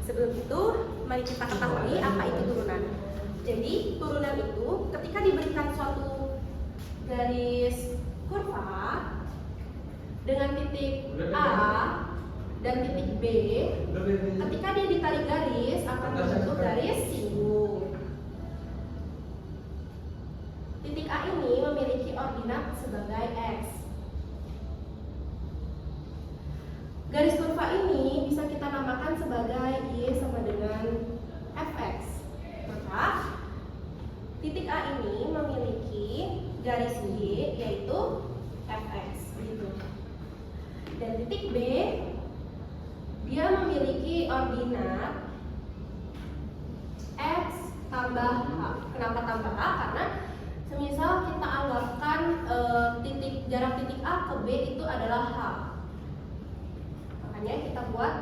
Sebelum itu, mari kita ketahui apa itu turunan. Jadi, turunan itu ketika diberikan suatu garis kurva dengan titik A dan titik B, ketika dia ditarik garis akan membentuk garis singgung. Titik A ini memiliki ordinat sebagai X. Garis kurva ini bisa kita namakan sebagai Y sama dengan Fx. Maka titik A ini memiliki garis Y yaitu Fx gitu. Dan titik B dia memiliki ordinat X tambah H. Kenapa tambah H? Karena semisal kita anggapkan jarak titik A ke B itu adalah H. Makanya kita buat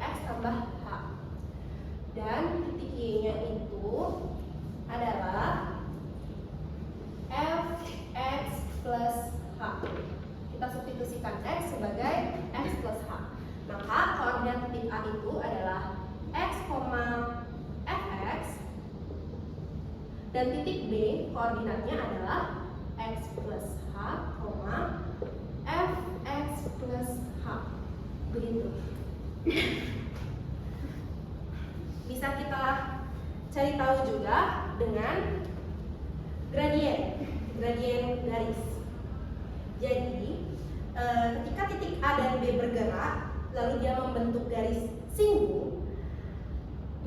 X tambah H. Dan titik Y-nya itu adalah Fx plus H. Kita substitusikan X sebagai X plus H. Maka koordinat titik A itu adalah X, Fx. Dan titik B koordinatnya adalah X plus H, Fx plus H. Begitu. Bisa kita cari tahu juga dengan gradien garis. Jadi ketika titik A dan B bergerak lalu dia membentuk garis singgung,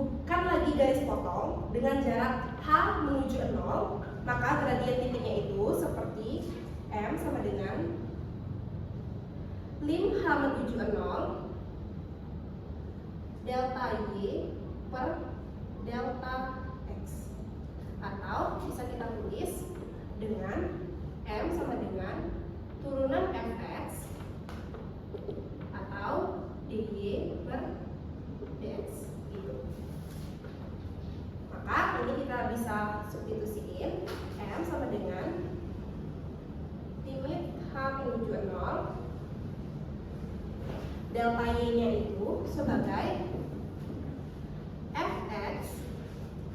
bukan lagi garis potong dengan jarak H menuju 0, maka gradien titiknya itu seperti M sama dengan lim H menuju 0 delta Y per delta X. Atau bisa kita tulis dengan M sama dengan turunan Fx atau dy per dx gitu. Maka ini kita bisa substitusiin M sama dengan limit H menuju 0 delta Y-nya itu sebagai Fx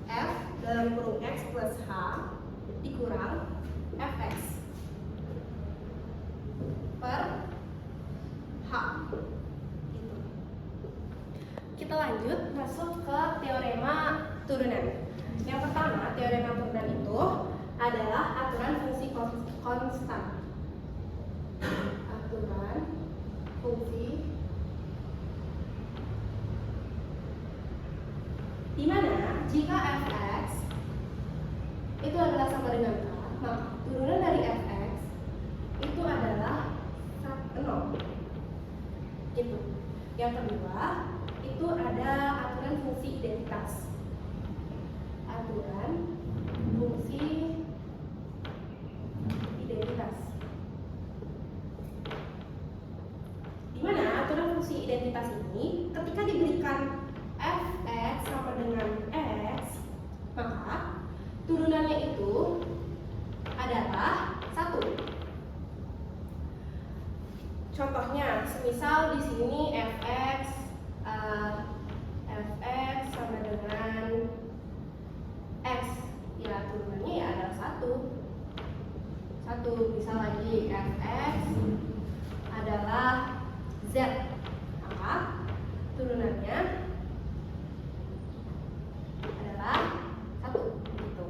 F dalam kurung X plus H dikurang Fx per H gitu. Kita lanjut masuk ke teorema turunan. Yang pertama, teorema turunan itu adalah aturan fungsi konstan. Aturan fungsi di mana jika Fx itu adalah sama dengan K, maka turunan dari Fx itu adalah 0 gitu. Yang kedua itu ada aturan fungsi identitas. Aturan fungsi identitas di mana aturan fungsi identitas ini ketika diberikan Fx sama dengan X, maka turunannya itu adalah 1. Contohnya, semisal di sini Fx sama dengan X, ya turunannya ya adalah 1. Misal lagi Fx adalah Z, maka turunannya adalah 1 gitu.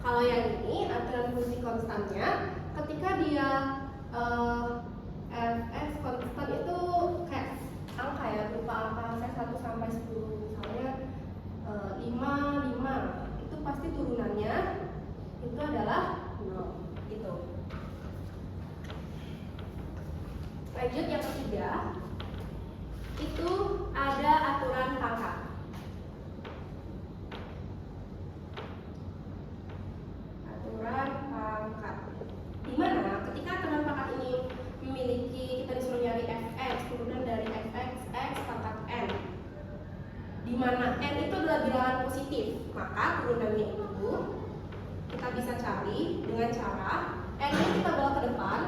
Kalau yang ini aturan fungsi konstannya, ketika dia Fx konstan itu kayak angka ya, berupa angka saya 1 sampai 10, misalnya 5 itu pasti turunannya itu adalah 0 gitu. Lanjut yang ketiga, itu ada aturan pangkat. Aturan pangkat di mana ketika aturan pangkat ini memiliki, kita disuruh nyari Fx, turunan dari Fx X pangkat N, di mana N itu adalah bilangan positif, maka turunannya itu kita bisa cari dengan cara N ini kita bawa ke depan,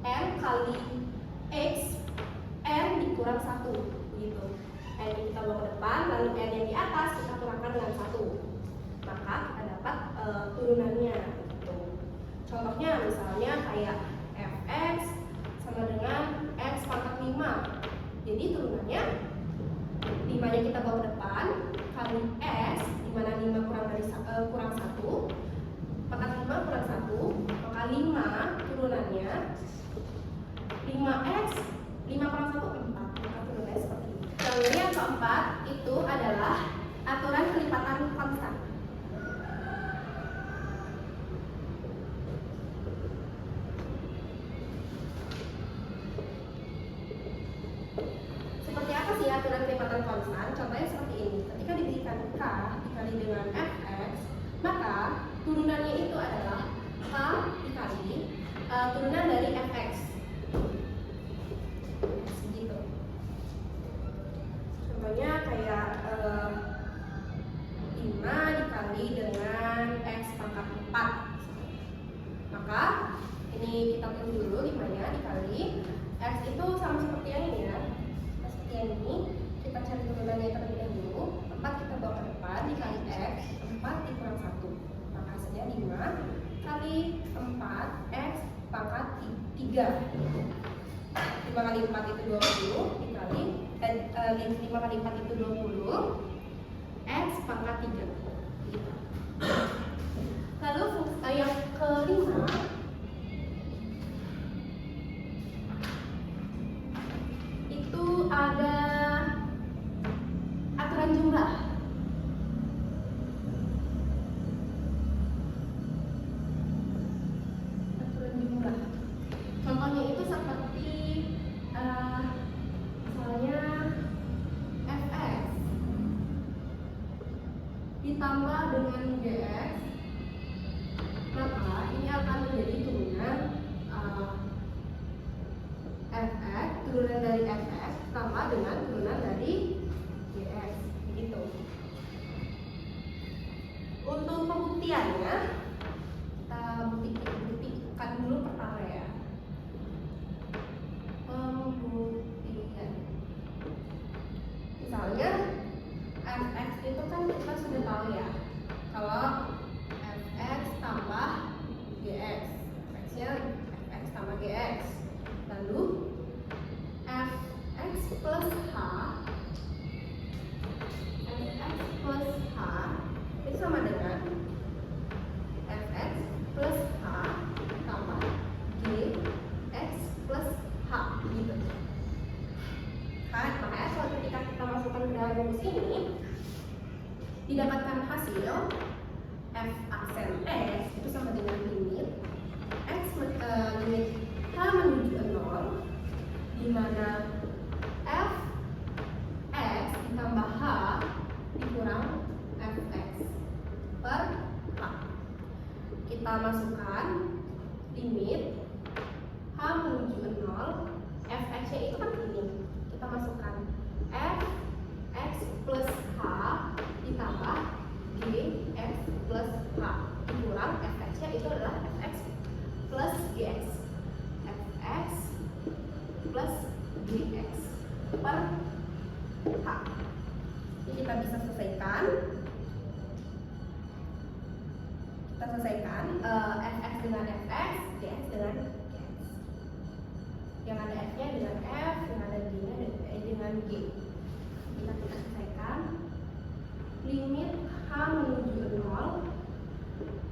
N kali X, N dikurang lalu N yang di atas kita kurangkan dengan 1, maka kita dapat turunannya gitu. Contohnya misalnya kayak fx sama dengan x pangkat 5. Jadi turunannya 5 nya kita bawa ke depan kali x, dimana 5 kurang 1, pangkat 5 kurang 1, maka 5 turunannya 5x, 5 kurang 1 4, maka turunannya seperti ini. Lalu yang keempat itu adalah aturan kelipatan konstan. Seperti apa sih aturan kelipatan konstan? Contohnya seperti ini. Ketika diberikan k dikali dengan fx, maka turunannya itu adalah k dikali turunan dari fx. Segitu. Contohnya kayak 5 dikali dengan x pangkat 4. Maka ini kita tulis dulu 5-nya dikali x itu sama seperti yang ini ya. Seperti yang ini, kita cari turunannya terlebih dahulu. 4 kita bawa ke depan dikali x, 4 dikurang 1. Maka hasilnya 5 kali 4 x pangkat 3. 5 kali 4 itu 20 dikali 5 kali 4 itu 20 x pangkat 3 gitu. Lalu yang kelima itu ada aturan jumlah. Contohnya itu seperti misalnya fx ditambah dengan gx, maka ini akan menjadi turunan fx, turunan dari fx tambah dengan turunan dari gx, begitu. Untuk pembuktiannya kita buktikan dulu pertama ya. Pembuktian. Misalnya fx itu kan kita sudah tahu ya, kalau fx tambah gx, fx-nya fx tambah gx. Lalu fx plus h, itu sama dengan fx plus h tambah gx plus h gitu. Kan makanya kalau ketika kita masukkan ke dalam rumus ini didapatkan hasil f aksen x itu sama dengan limit limit h menuju ke 0, di mana f x ditambah h dikurang fx per h. Kita masukkan limit h menuju ke 0, fx nya itu kan ini. Kita masukkan f x plus h ditambah gx plus h dikurang fx nya itu adalah fx plus gx, fx plus gx per h. Ini kita bisa selesaikan. Fx dengan fx, gx dengan gx. Yang ada f nya dengan f, yang ada g nya dengan g. Kita selesaikan. Limit h menuju 0,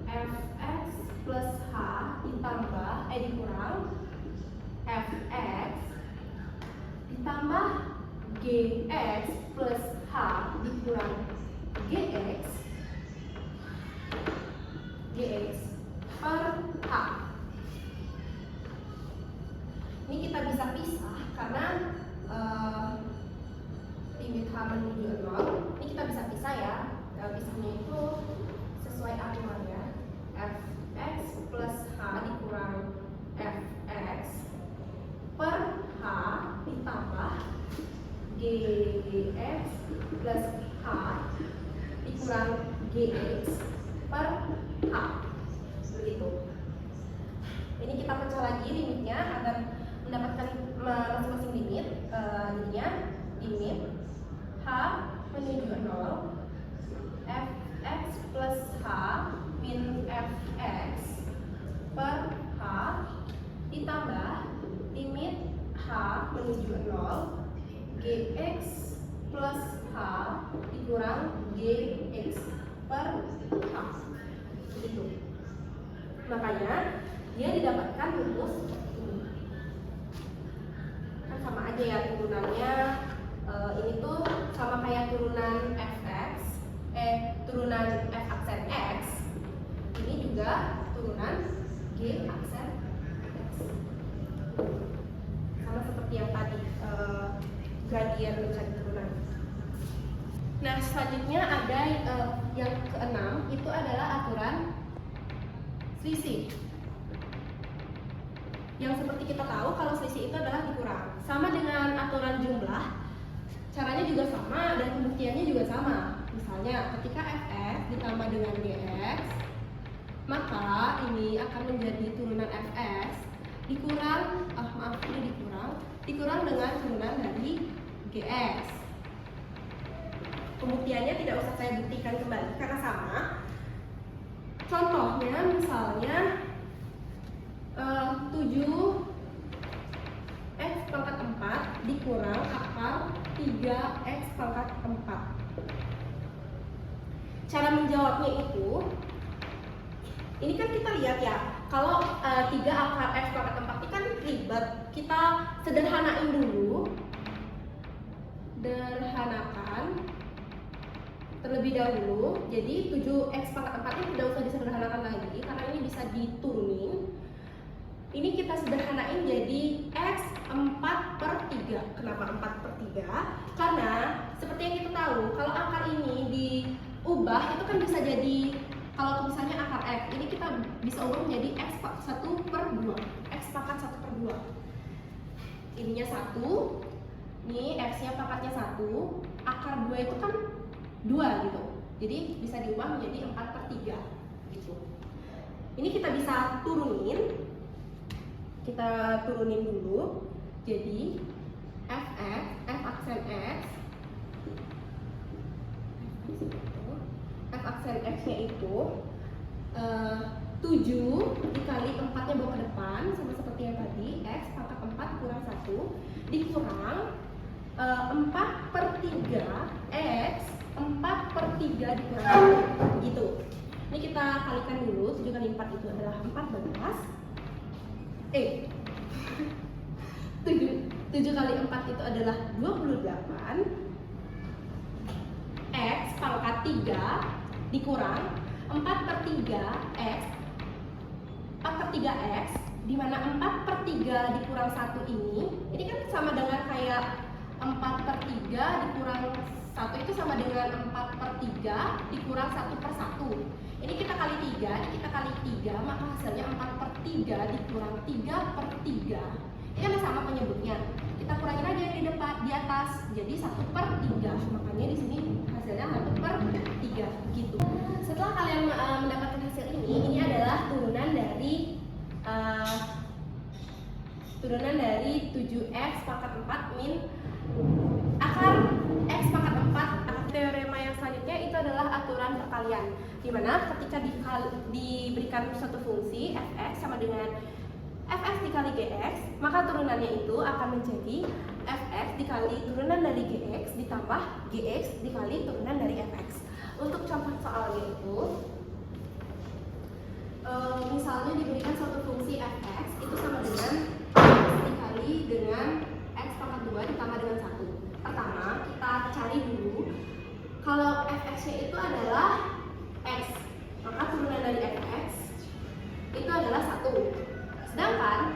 fx plus h ditambah dikurang fx ditambah gx plus h dikurang gx per h. Ini kita bisa pisah karena limit h menuju 0 ini kita bisa pisah ya. Pisahnya itu sesuai aturannya, fx plus h dikurang fx per h ditambah gx plus h dikurang gx per h, begitu. Ini kita pecah lagi limitnya agar mendapatkan masing-masing limit. Jadinya limit h menuju 0 Makanya dia didapatkan rumus seperti ini. Kan sama aja ya turunannya. Ini tuh sama kayak turunan turunan f aksen x. Ini juga turunan g aksen x. Sama seperti yang tadi, gradien mencari turunan. Nah, selanjutnya ada yang keenam, itu adalah aturan selisih. Yang seperti kita tahu kalau selisih itu adalah dikurang. Sama dengan aturan jumlah, caranya juga sama dan pembuktiannya juga sama. Misalnya ketika fx ditambah dengan gx, maka ini akan menjadi turunan fx dikurang, dikurang dengan turunan dari gx. Pembuktiannya tidak usah saya buktikan kembali karena sama. Contohnya misalnya 7x pangkat 4 dikurang akar 3x pangkat 4. Cara menjawabnya itu, ini kan kita lihat ya, kalau 3 akar x pangkat 4 ini kan ribet. Kita sederhanain dulu. Terlebih dahulu. Jadi 7x pangkat 4 ini tidak usah disederhanakan lagi karena ini bisa diturunin. Ini kita sederhanain jadi x 4/3. Kenapa 4/3? Karena seperti yang kita tahu, kalau akar ini diubah itu kan bisa jadi, kalau misalnya akar x ini kita bisa ubah menjadi x 1/2, x pangkat 1/2. Ininya 1, ini x-nya pangkatnya 1, akar 2 itu kan 2 gitu. Jadi bisa diubah menjadi 4/3 gitu. Ini kita bisa turunin. Kita turunin dulu. Jadi f aksen x nya itu 7 dikali 4-nya bawa ke depan, sama seperti yang tadi, x pangkat 4 kurang 1 dikurang 4/3 x 4/3 dikurang 1 gitu. Ini kita kalikan dulu. 7 kali 4 itu adalah 14. 7 kali 4 itu adalah 28. X pangkat 3 dikurang 4/3 x 4/3x, di mana 4/3 dikurang 1 ini kan sama dengan kayak 4/3 dikurang 1 itu sama dengan 4/3 dikurang 1/1. Ini kita kali 3, ini kita kali 3, maka hasilnya 4/3 dikurang 3/3. Ini kan sama penyebutnya. Kita kurangin aja yang di depan, di atas, jadi 1/3. Makanya di sini hasilnya 1/3 gitu. Setelah kalian mendapatkan hasil ini adalah turunan dari 7x pangkat 4 min akar x pangkat 4. Teorema yang selanjutnya itu adalah aturan perkalian, di mana ketika diberikan suatu fungsi fx sama dengan fx dikali gx, maka turunannya itu akan menjadi fx dikali turunan dari gx ditambah gx dikali turunan dari fx. Untuk contoh soalnya itu, misalnya diberikan suatu fungsi fx itu sama dengan x dikali dengan x pangkat 2 ditambah dengan 1. Pertama, kita cari dulu kalau fx-nya itu adalah x, maka turunan dari fx itu adalah 1. Sedangkan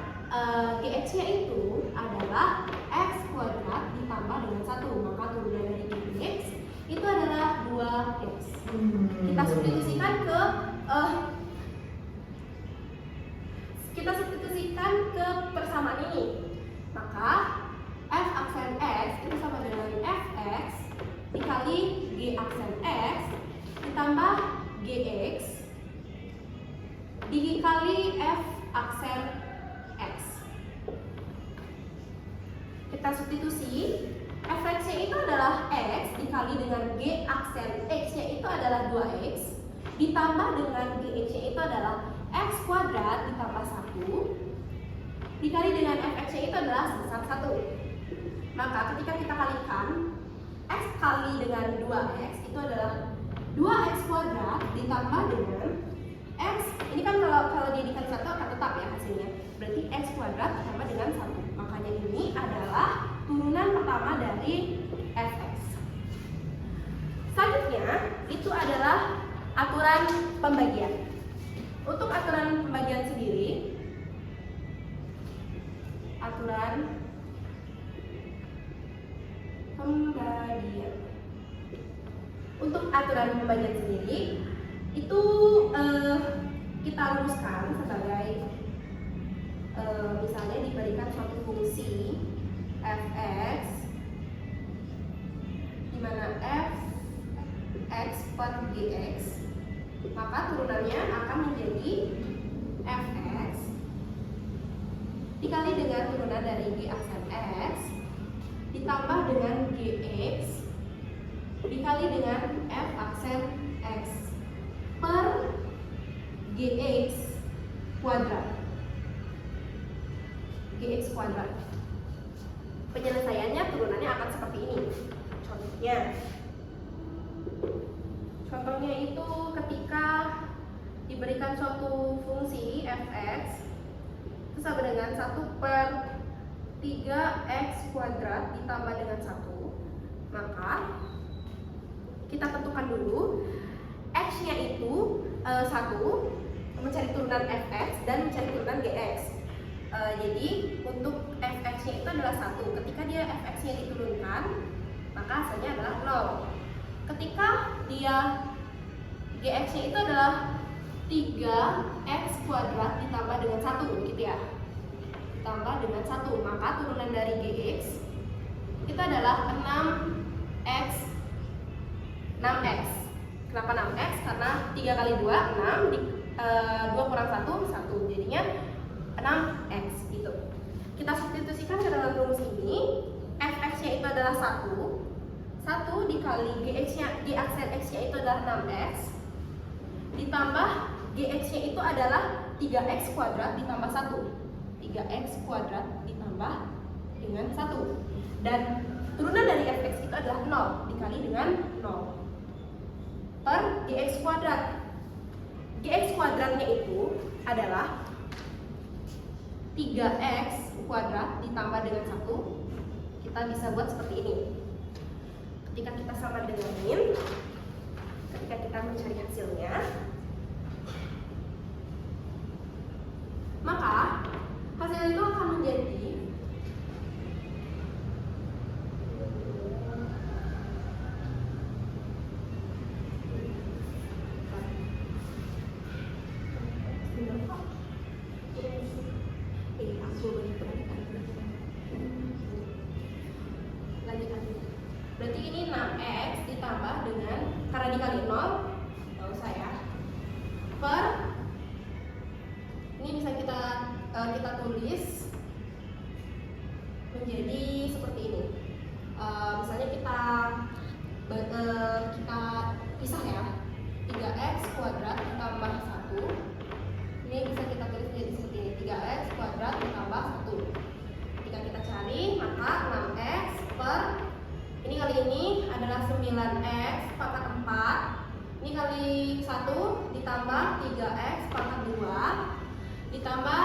gx-nya itu adalah x kuadrat ditambah dengan 1, maka turunan dari gx itu adalah 2x. Kita substitusikan ke persamaan ini, maka f aksen x itu sama dengan fx dikali g aksen x ditambah gx dikali f aksen x. Kita substitusi, fx-nya itu adalah x dikali dengan g aksen x-nya itu adalah 2x ditambah dengan gx-nya itu adalah x kuadrat ditambah 1 dikali dengan fx-nya itu adalah sebesar 1. Maka ketika kita kalikan, x kali dengan 2x itu adalah 2x kuadrat ditambah dengan x ini kan kalau dia dikali 1 akan tetap ya hasilnya. Berarti x kuadrat sama dengan 1. Makanya ini adalah turunan pertama dari fx. Selanjutnya itu adalah aturan pembagian. Untuk aturan pembagian sendiri, aturan pembagian. Untuk aturan pembagian sendiri itu kita rumuskan sebagai misalnya diberikan suatu fungsi fx di mana fx per gx, maka turunannya akan menjadi fx dikali dengan turunan dari g aksen x ditambah dengan gx dikali dengan f aksen x per gx kuadrat. Gx kuadrat. Penyelesaiannya turunannya akan seperti ini. Contohnya itu ketika diberikan suatu fungsi fx itu sama dengan 1 per 3x kuadrat ditambah dengan 1, maka kita tentukan dulu x-nya itu 1, mencari turunan fx dan mencari turunan gx. Jadi untuk fx-nya itu adalah 1. Ketika dia fx-nya diturunkan, maka hasilnya adalah 0. Ketika dia gx-nya itu adalah 3x kuadrat ditambah dengan 1 gitu ya. Ditambah dengan 1, maka turunan dari gx itu adalah 6x. Kenapa 6x? Karena 3 kali 2 6, 2 kurang 1 1, jadinya 6x gitu. Kita substitusikan ke dalam rumus ini, fx-nya itu adalah 1 dikali gx-nya, g aksen x-nya itu adalah 6x ditambah gx-nya itu adalah 3x kuadrat ditambah 1. 3x kuadrat ditambah dengan 1. Dan turunan dari fx itu adalah 0 dikali dengan 0 per gx kuadrat. Gx kuadratnya itu adalah 3x kuadrat ditambah dengan 1. Kita bisa buat seperti ini. Ketika kita sama dengan min, ketika kita mencari hasilnya, maka hasil itu akan menjadi berarti ini 6x ditambah dengan, karena dikali 0 nggak usah ya, per ini bisa kita tulis menjadi seperti ini. Misalnya kita pisah ya, 3x kuadrat ditambah 1. Ini bisa kita tulis menjadi seperti ini, 3x kuadrat ditambah 1. Jika kita cari, maka 6x per ini kali ini adalah 9x pangkat 4. Ini kali 1 ditambah 3x pangkat 2 ditambah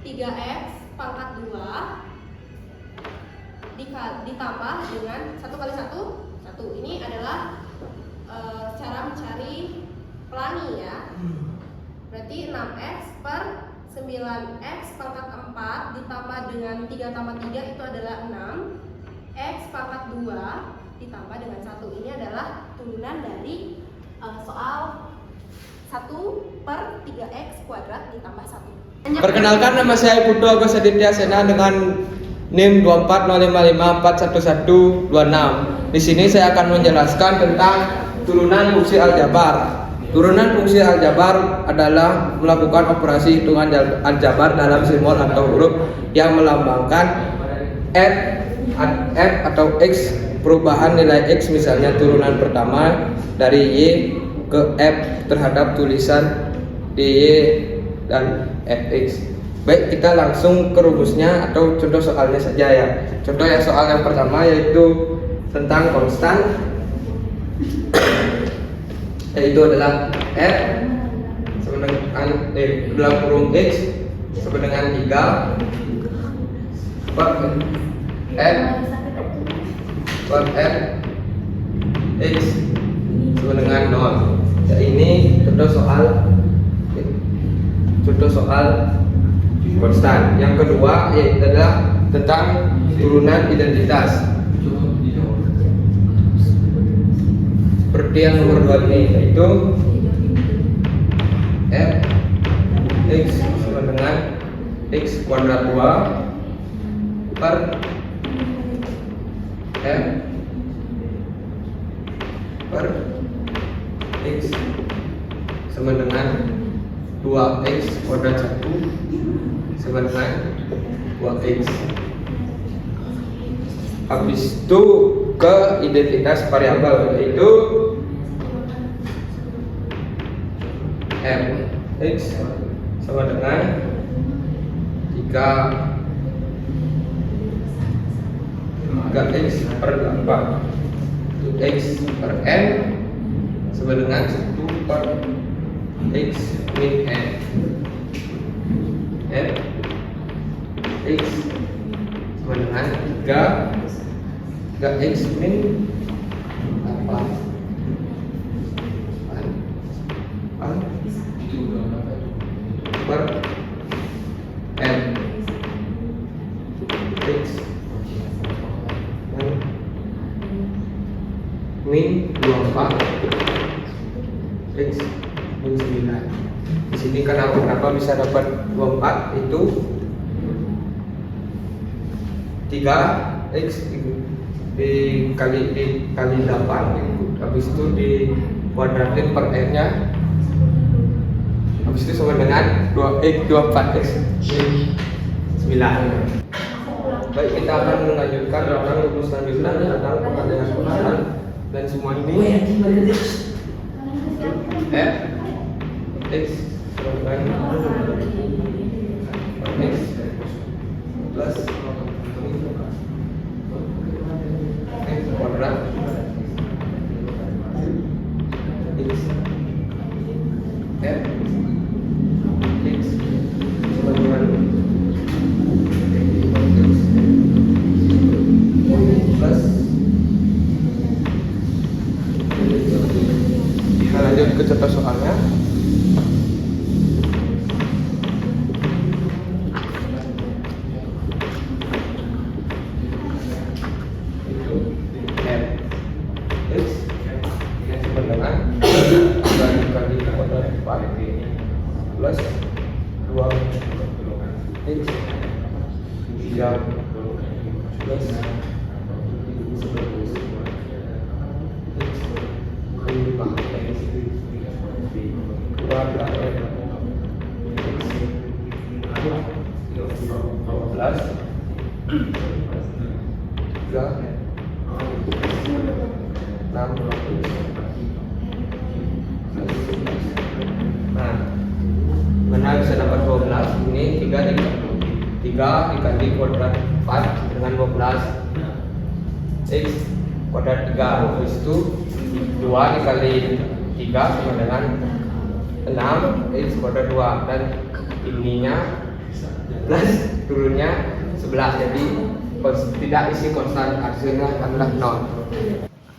3x pangkat 2 ditambah dengan 1 kali 1 1. Ini adalah cara mencari pelangi ya. Berarti 6x per 9x pangkat 4 ditambah dengan 3 tambah 3 itu adalah 6. X pangkat 2 ditambah dengan 1. Ini adalah turunan dari soal 1 per 3x kuadrat ditambah 1. Perkenalkan, nama saya Putu Agus Aditya Sena dengan NIM 240541126. Di sini saya akan menjelaskan tentang turunan fungsi aljabar. Turunan fungsi aljabar adalah melakukan operasi hitungan aljabar dalam simbol atau huruf yang melambangkan f atau x, perubahan nilai x, misalnya turunan pertama dari y ke f terhadap tulisan dy dan fx. Baik, kita langsung ke rumusnya atau contoh soalnya saja ya. Contoh ya, soal yang pertama yaitu tentang konstan, yaitu adalah f sama dalam kurung X sama dengan 3 per N per N X sama dengan 0. Ya, ini contoh soal konstan. Yang kedua yaitu adalah tentang turunan identitas. Seperti yang nomor 2 ini, yaitu f x sama dengan x kuadrat 2 per m per x sama dengan 2x kuadrat 1 sama dengan 2x. Habis itu ke identitas variabel, yaitu m x sama dengan 3x per 8 x per n sama dengan 1 per x min n x sama dengan 3x min 8 per n x min 24 x min 9. Di sini kenapa bisa dapat 24? Itu 3x dikali 8, habis itu dikuadratin per n nya, habis itu sama dengan 24x min 9. Baik, kita akan melanjutkan tentang rumus selanjutnya tentang perkalian kuadrat, dan semua ini f x sama dengan x plus x kuadrat x f x sama dengan plus. Kita lanjut ke contoh soalnya. Plus 2 x 3 plus 5 kuadrat plus 6. Nah, mana bisa dapat 12? Ini 3 dikali kuadrat 4 dengan 12 x kuadrat 3, habis itu 2 dikali 3 sama dengan 6 x kuadrat 2, dan ininya plus turunnya 11, jadi tidak isi konstan, hasilnya adalah 0.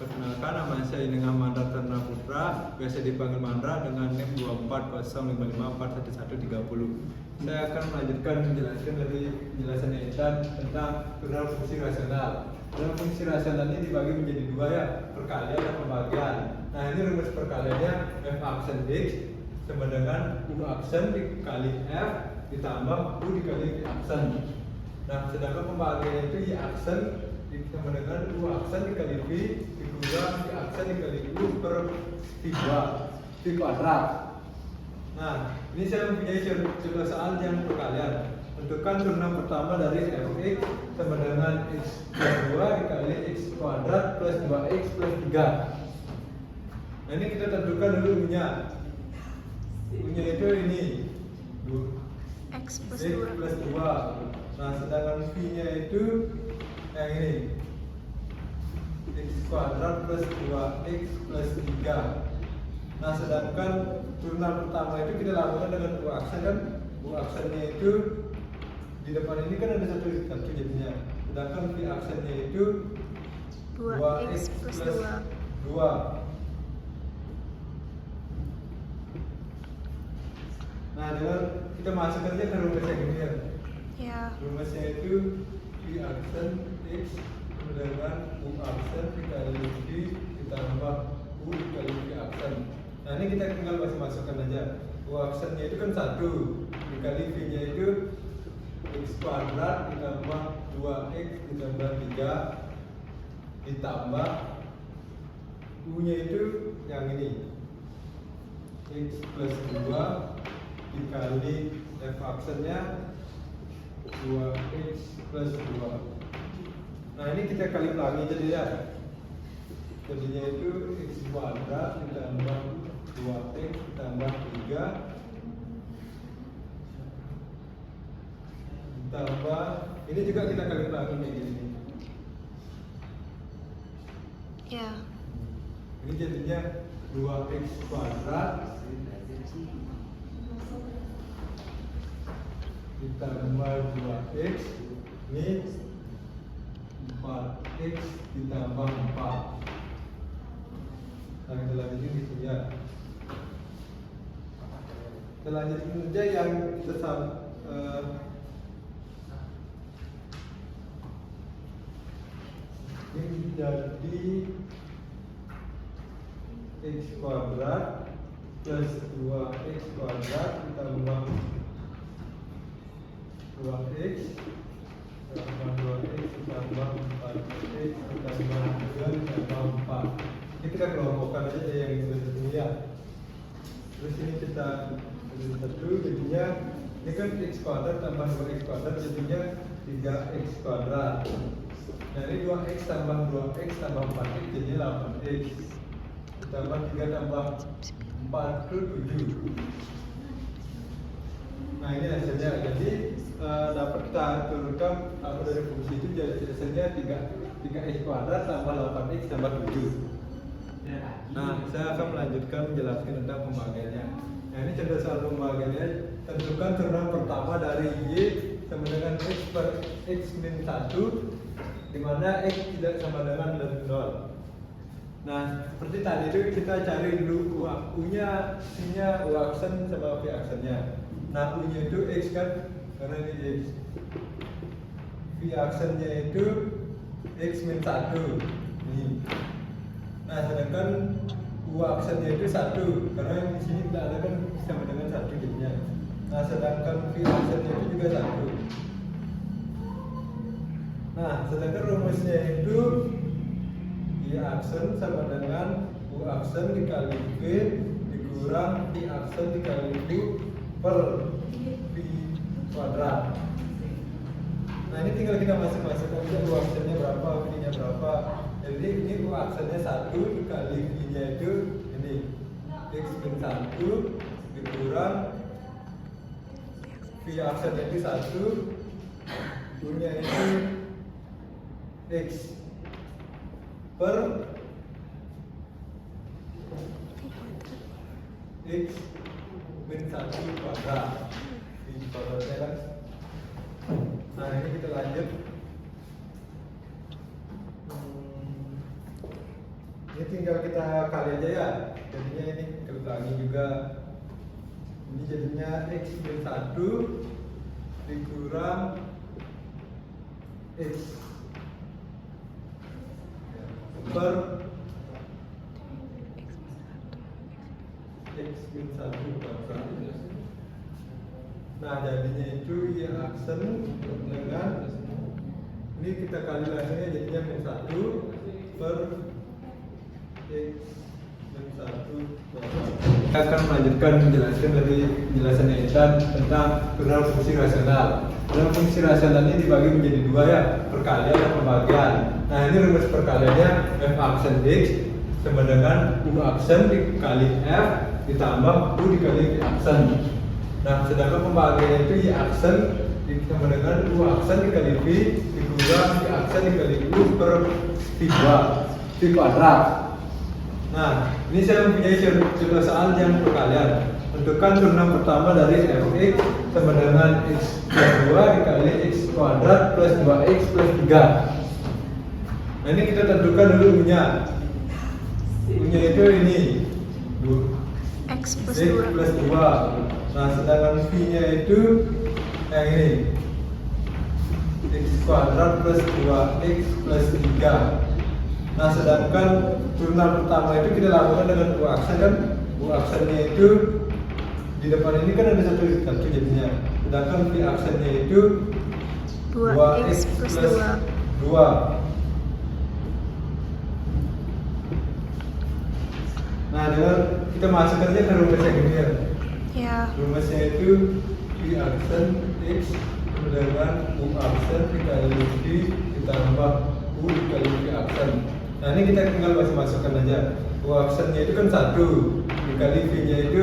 Perkenalkan, nama saya Ineng Mandra Terna Putra, biasa dipanggil Mandra dengan NIM 24055411130. Saya akan melanjutkan menjelaskan dari penjelasan Intan tentang turunan fungsi rasional. Dalam fungsi rasional ini dibagi menjadi dua, ya, perkalian dan pembagian. Nah, ini rumus perkaliannya f aksen x sama dengan u aksen dikali f ditambah u dikali aksen. Nah, sedangkan pembagian itu y aksen sama dengan u aksen dikali v dikurang y aksen dikali u per v kuadrat. Nah, ini saya mempunyai contoh soal yang perkalian. Tentukan turunan pertama dari fx sama dengan x plus 2 dikali x kuadrat plus 2x plus 3. Nah, ini kita tentukan dulu u-nya. U-nya itu ini x plus 2. Nah, sedangkan v-nya itu yang ini x kuadrat plus 2x plus 3. Nah, sedangkan turunan pertama itu kita lakukan dengan U aksen kan, U aksennya itu di depan ini kan ada satu jadinya. Sedangkan V aksennya itu 2x plus 2. 2. Nah, dengan kita masukkan aja ke rumus yang ini ya. Ya. Rumusnya itu V aksen X dengan U aksen dikali V ditambah U dikali V aksen. Nah, ini kita tinggal masukkan aja. U aksennya itu kan 1 dikali V nya itu X kuadrat ditambah 2X ditambah 3 ditambah U nya itu yang ini X plus 2 dikali F aksennya 2X plus 2. Nah, ini kita kali ulangi jadi ya. Jadinya itu X kuadrat ditambah 2X ditambah 3 ditambah ini juga kita kali ulangi kayak gini. Ya. Ini jadinya 2X kuadrat ditambah 2X ini 4X ditambah 4. Nah, kita lanjutin gitu ya. Kita lanjutin aja yang ini jadi X kuadrat plus 2X kuadrat ditambah 2X ditambah 2X ditambah 4X ditambah 2 ditambah 4. Ini kita kelompokkan aja yang ini ya. Terus ini kita satu jadinya ini kan X kuadrat tambah 2X kuadrat jadinya 3X kuadrat. Nah, ini 2X tambah 2X tambah 4X jadinya 8X ditambah 3 tambah 4 itu 7. Nah, ini hasilnya. Jadi dapat kita turunkan apa dari fungsi itu jadi hasilnya 3X kuadrat tambah 8X tambah 7. Nah, saya akan melanjutkan menjelaskan tentang pembagiannya. Nah, ini contoh soal pembagiannya. Tentukan turunan pertama dari Y sama dengan X per X min 1 di mana X tidak sama dengan 0. Nah, seperti tadi itu kita cari dulu U-nya, C-nya, U aksen sama V aksennya. Nah, U-nya itu X kan, karena ini X. V aksennya itu X min 1. Ini. Nah, sedangkan U aksennya itu 1, karena di sini tidak ada kan sama dengan 1 jadinya. Nah, sedangkan V aksennya itu juga 1. Nah, sedangkan rumusnya itu Y aksen sama dengan U aksen dikali V dikurang Y aksen dikali U per V kuadrat. Nah, ini tinggal kita masuk-masukkan aja U aksennya berapa, V-nya berapa. Jadi ini U aksennya 1 dikali V-nya itu ini X min 1 dikurang V aksennya itu 1 U-nya itu X per X min 1 kuadrat. Ini kuadratnya kan. Nah, ini kita lanjut. Ini tinggal kita kali aja ya. Jadinya ini kita lagi juga. Ini jadinya X min 1 dikurang X per X min 1 kuadrat. Nah, jadinya itu Y aksen dengan ini kita kali langsungnya jadinya min 1 per X min 1 kuadrat. Kita akan melanjutkan menjelaskan dari penjelasan Ethan tentang turunan fungsi rasional. Turunan fungsi rasional ini dibagi menjadi dua ya, perkalian dan pembagian. Nah, ini rumus perkaliannya F aksen X sama dengan U aksen dikali F ditambah U dikali V aksen. Nah, sedangkan pembagiannya itu Y aksen sama dengan U aksen dikali V dikurang Y aksen dikali U per V kuadrat. Nah, ini saya mempunyai contoh soal yang perkalian. Tentukan turunan pertama dari fx sama dengan x plus 2 dikali x kuadrat plus 2x plus 3. Nah, ini kita tentukan dulu u-nya. U-nya itu ini X plus x 2. plus 2. Nah, sedangkan v-nya itu yang ini x kuadrat plus 2x plus 3. Nah, sedangkan turunan pertama itu kita lakukan dengan u aksen kan. U aksennya itu di depan ini kan ada satu jadinya. Sedangkan v aksennya itu 2x plus 2. 2. Nah, dengan kita masukkan aja ke rumusnya gini ya. Ya. Rumusnya itu v aksen x dengan u aksen dikali v ditambah u dikali v aksen. Nah, ini kita tinggal masukkan aja. U aksennya itu kan 1 dikali v nya itu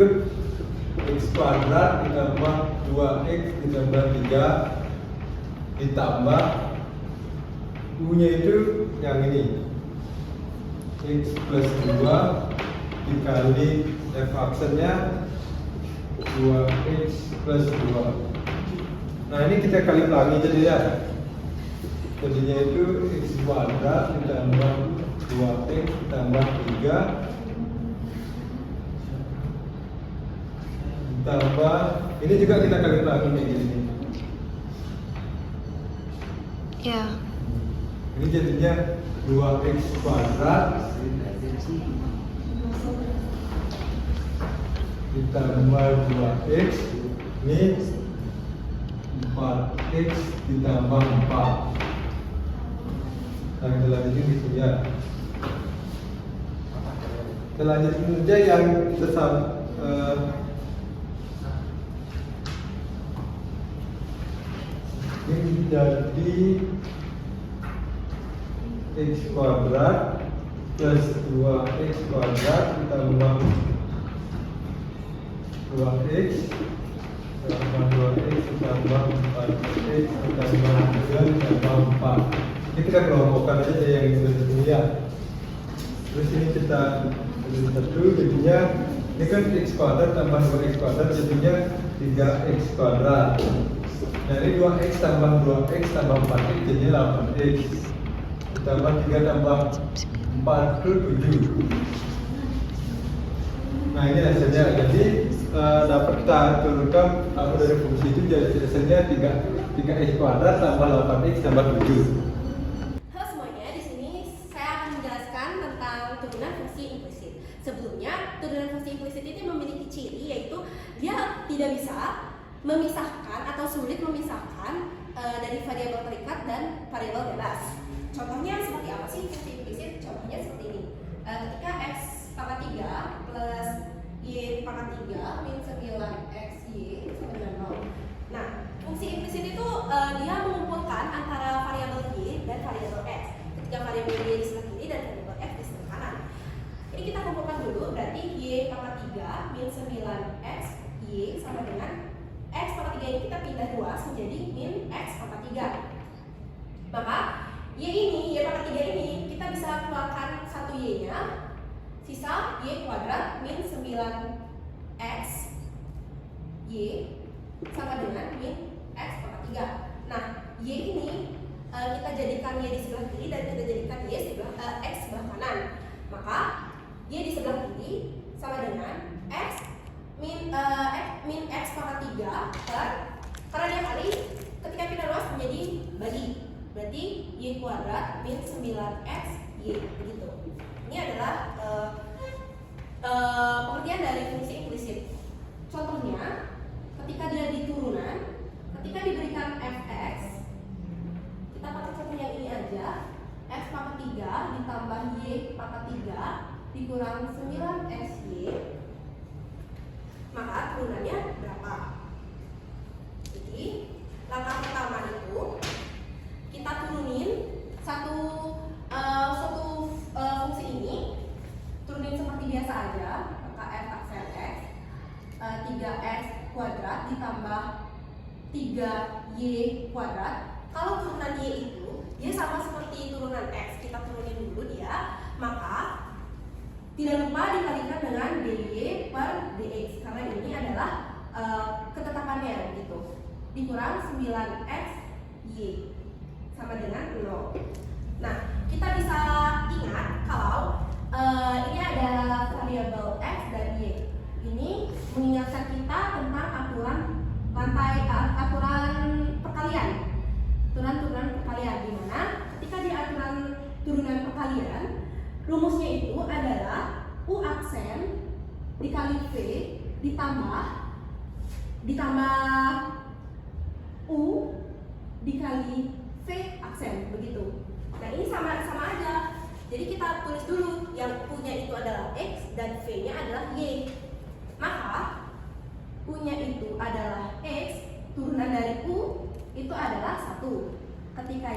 x kuadrat ditambah 2x ditambah 3 ditambah u nya itu yang ini x plus 2 dikali f aksennya 2x plus 2. Nah, ini kita kali ulangi jadi ya. Jadinya itu x kuadrat ditambah 2x ditambah 3 ditambah ini juga kita kali ulangi kayak gini. Ya. Ini jadinya 2x kuadrat ditambah 2x ini 4x ditambah 4. Nah, kita lanjutin di sini ya. Kita lanjutin aja yang sesam ini jadi x kuadrat plus 2x kuadrat ditambah 2x ditambah 2x ditambah 4x ditambah 3 ditambah 4. Ini kita kelompokkan aja yang ini ya. Terus ini kita jadi 1 jadinya ini kan x kuadrat tambah 2x kuadrat jadinya 3x kuadrat. Nah, ini 2x tambah 2x tambah 4x jadinya 8x ditambah 3 tambah 4 itu 7. Nah, ini hasilnya. Jadi dapat kita turunkan dari fungsi itu jadi hasilnya 3x kuadrat tambah 8x tambah 7. Halo semuanya, di sini saya akan menjelaskan tentang turunan fungsi implisit. Sebelumnya, turunan fungsi implisit ini memiliki ciri yaitu dia tidak bisa memisahkan atau sulit memisahkan dari variabel terikat dan variabel bebas. Contohnya seperti apa sih fungsi implisit? Contohnya seperti ini. Ketika x pangkat 3 plus y pangkat 3 min 9xy sama dengan 0. Nah, fungsi implisit itu dia mengumpulkan antara variabel y dan variabel x. Ketika variabel y di sebelah kiri dan variabel x di sebelah kanan. Ini kita kumpulkan dulu, berarti y pangkat 3 min 9xy sama dengan x pangkat 3 ini kita pindah ruas menjadi min x pangkat 3. Maka y pangkat 3 ini kita bisa keluarkan satu y nya, sisa y kuadrat min 9x y sama dengan min x pangkat 3. Nah, y ini kita jadikan y di sebelah kiri dan kita jadikan y sebelah x sebelah kanan. Maka y di sebelah kiri sama dengan x min x pangkat 3 per, karena dia kali ketika kita luas menjadi bagi, berarti y kuadrat min 9x y begitu. Ini adalah pengertian dari fungsi implisit. Contohnya ketika dia di turunan, ketika diberikan fx, kita pakai contoh yang ini aja, x pangkat 3 ditambah y pangkat 3 dikurang 9xy, maka turunannya berapa? Jadi langkah pertama itu kita turunin satu fungsi ini, turunin seperti biasa aja, maka f aksen x 3x kuadrat ditambah 3y kuadrat. Kalau turunan y itu dia sama seperti turunan x, kita turunin dulu dia, maka Tidak lupa dikalikan dengan dy per dx karena ini adalah ketetapannya gitu. Dikurang 9x y sama dengan 0. Nah, kita bisa ingat kalau ini ada variabel x dan y. Ini mengingatkan kita tentang aturan perkalian. Aturan perkalian di mana ketika di aturan turunan perkalian rumusnya itu adalah u aksen dikali v ditambah u dikali v aksen begitu. Nah ini sama aja. Jadi kita tulis dulu yang u-nya itu adalah x dan v-nya adalah y. Maka u-nya itu adalah x, turunan dari u itu adalah 1. Ketika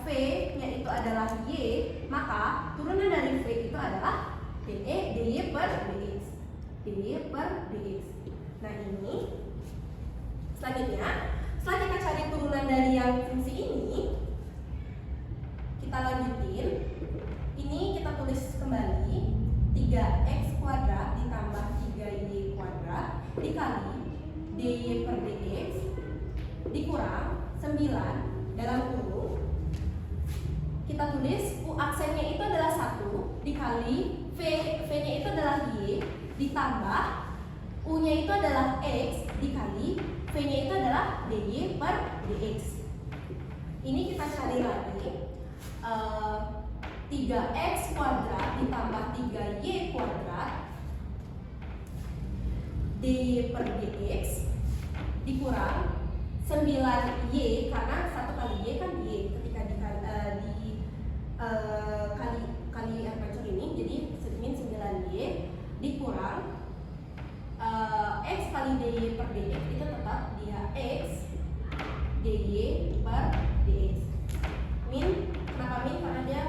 v-nya itu adalah y, maka turunan dari v itu adalah dy per dx. Nah ini selanjutnya, setelah kita cari turunan dari yang fungsi ini, kita lanjutin. Ini kita tulis kembali 3x kuadrat ditambah 3y kuadrat dikali dy per dx dikurang 9 dalam kurung. Kita tulis u aksennya itu adalah 1 dikali v-nya itu adalah y ditambah u-nya itu adalah x dikali v-nya itu adalah dy per dx. Ini kita cari lagi 3x kuadrat ditambah 3y kuadrat dy per dx dikurang 9y karena 1 kali y kan y ketika kali aperture ini jadi min 9y dikurang x kali dy per dx itu tetap dia x dy per dx. Min, kenapa min? Karena dia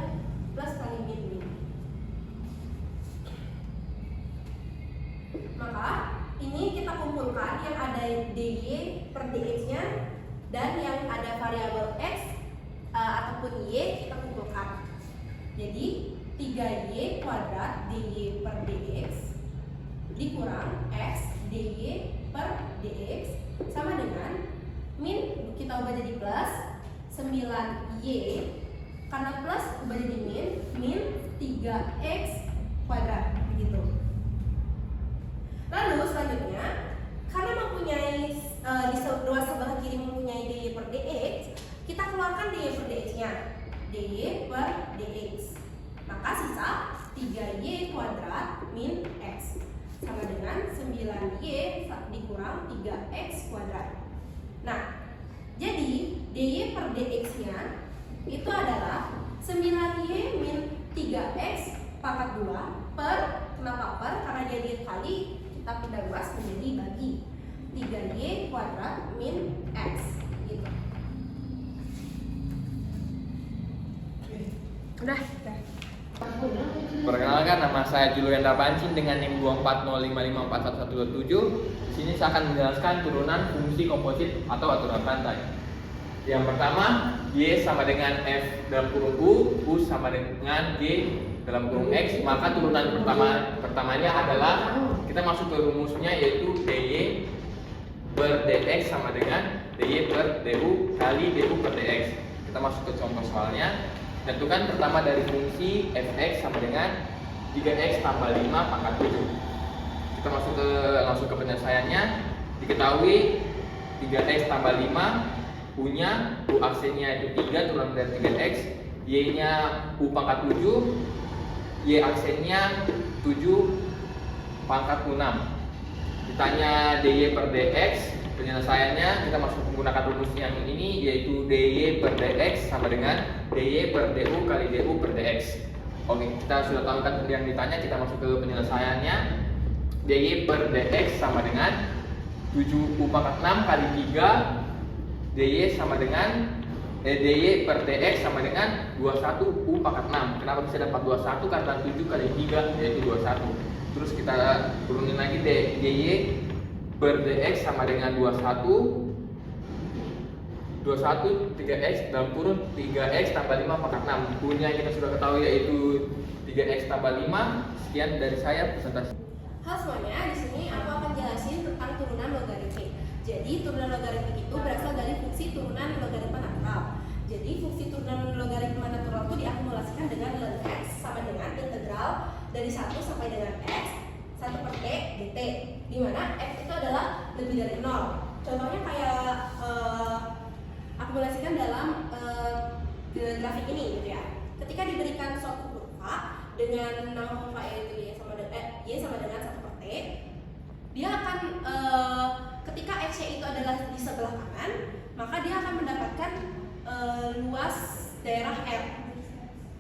plus kali min. Maka ini kita kumpulkan yang ada dy per dx nya dan yang ada variabel x ataupun y kita kumpulkan. Jadi 3y kuadrat dy per dx dikurang x dy per dx sama dengan min kita ubah jadi plus 9y karena plus ubah jadi min 3x kuadrat begitu. Lalu selanjutnya karena mempunyai di dua sebelah kiri mempunyai dy per dx, kita keluarkan dy per dx nya dy per dx, maka sisa 3y kuadrat min x sama dengan 9y dikurang 3x kuadrat. Nah, jadi dy per dx nya itu adalah 9y min 3x pangkat 2 per, kenapa per? Karena dia dikali, kita pindah luas menjadi bagi 3y kuadrat min x gitu. Udah. Perkenalkan, nama saya Juliandra Pancin dengan NIM 240554117. Di sini saya akan menjelaskan turunan fungsi komposit atau aturan rantai. Yang pertama, y sama dengan f dalam kurung u sama dengan g dalam kurung x. Maka turunan pertamanya adalah kita masuk ke rumusnya yaitu dy per dx sama dengan dy per du kali du per dx. Kita masuk ke contoh soalnya. Tentukan pertama dari fungsi fx sama dengan 3x tambah 5 pangkat 7. Kita langsung ke penyelesaiannya. Diketahui 3x tambah 5, u-nya, u aksennya itu 3 turunan dari 3x, y-nya u pangkat 7, y aksennya 7 pangkat 6. Ditanya dy per dx, penyelesaiannya kita masuk menggunakan rumus yang ini yaitu dy per dx sama dengan dy per du kali du per dx. Oke, kita sudah tahu kan yang ditanya, kita masuk ke penyelesaiannya. Dy per dx sama dengan 7u pangkat 6 kali 3 dy sama dengan dy per dx sama dengan 21u pangkat 6. Kenapa bisa dapat 21? Karena 7 kali 3 yaitu 21. Terus kita turunin lagi dy per dx sama dengan 21 3x dalam kurung 3x tambah 5 pangkat 6. U-nya kita sudah ketahui yaitu 3x tambah 5. Sekian dari saya presentasi. Halo semuanya, di sini aku akan jelasin tentang turunan logaritmik. Jadi turunan logaritmik itu berasal dari fungsi turunan logaritma natural. Jadi fungsi turunan logaritma natural itu diakumulasikan dengan ln x sama dengan integral dari 1 sampai dengan x 1 per t dt, di mana x itu adalah lebih dari 0. Contohnya kayak akumulasikan dalam grafik ini gitu ya. Ketika diberikan suatu kurva dengan nama kurva y sama dengan 1 per t, dia akan ketika x-nya itu adalah di sebelah kanan, maka dia akan mendapatkan luas daerah R.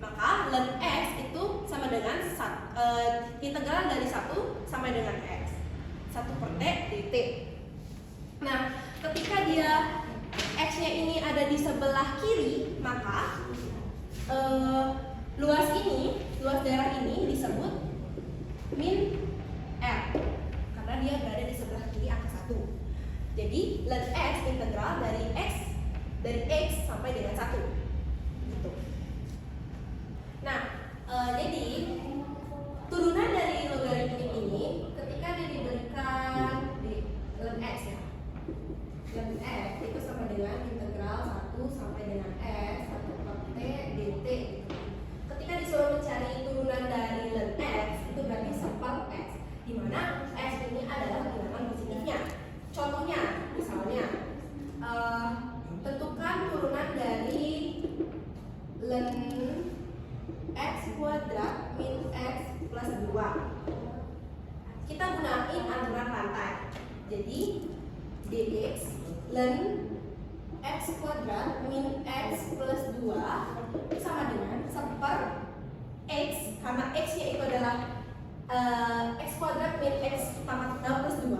Maka ln x itu sama dengan integral dari 1 sampai dengan x 1 per t dt. Nah, ketika dia x-nya ini ada di sebelah kiri, maka luas daerah ini disebut min R karena dia berada di sebelah kiri angka 1. Jadi ln x integral dari x sampai dengan 1 gitu. Nah, jadi turunan dari logaritmik ini ketika dia diberikan di ln x ya, ln x itu sama dengan integral 1 sampai dengan x 1 per t dt gitu. Ketika disuruh mencari turunan dari ln x, itu berarti seper x, di mana x ini adalah bilangan positifnya. Contohnya, misalnya tentukan turunan dari ln x kuadrat min x plus 2. Kita gunain aturan rantai. Jadi dx ln x kuadrat min x plus 2 sama dengan seper x, karena x nya itu adalah x kuadrat min x plus 2,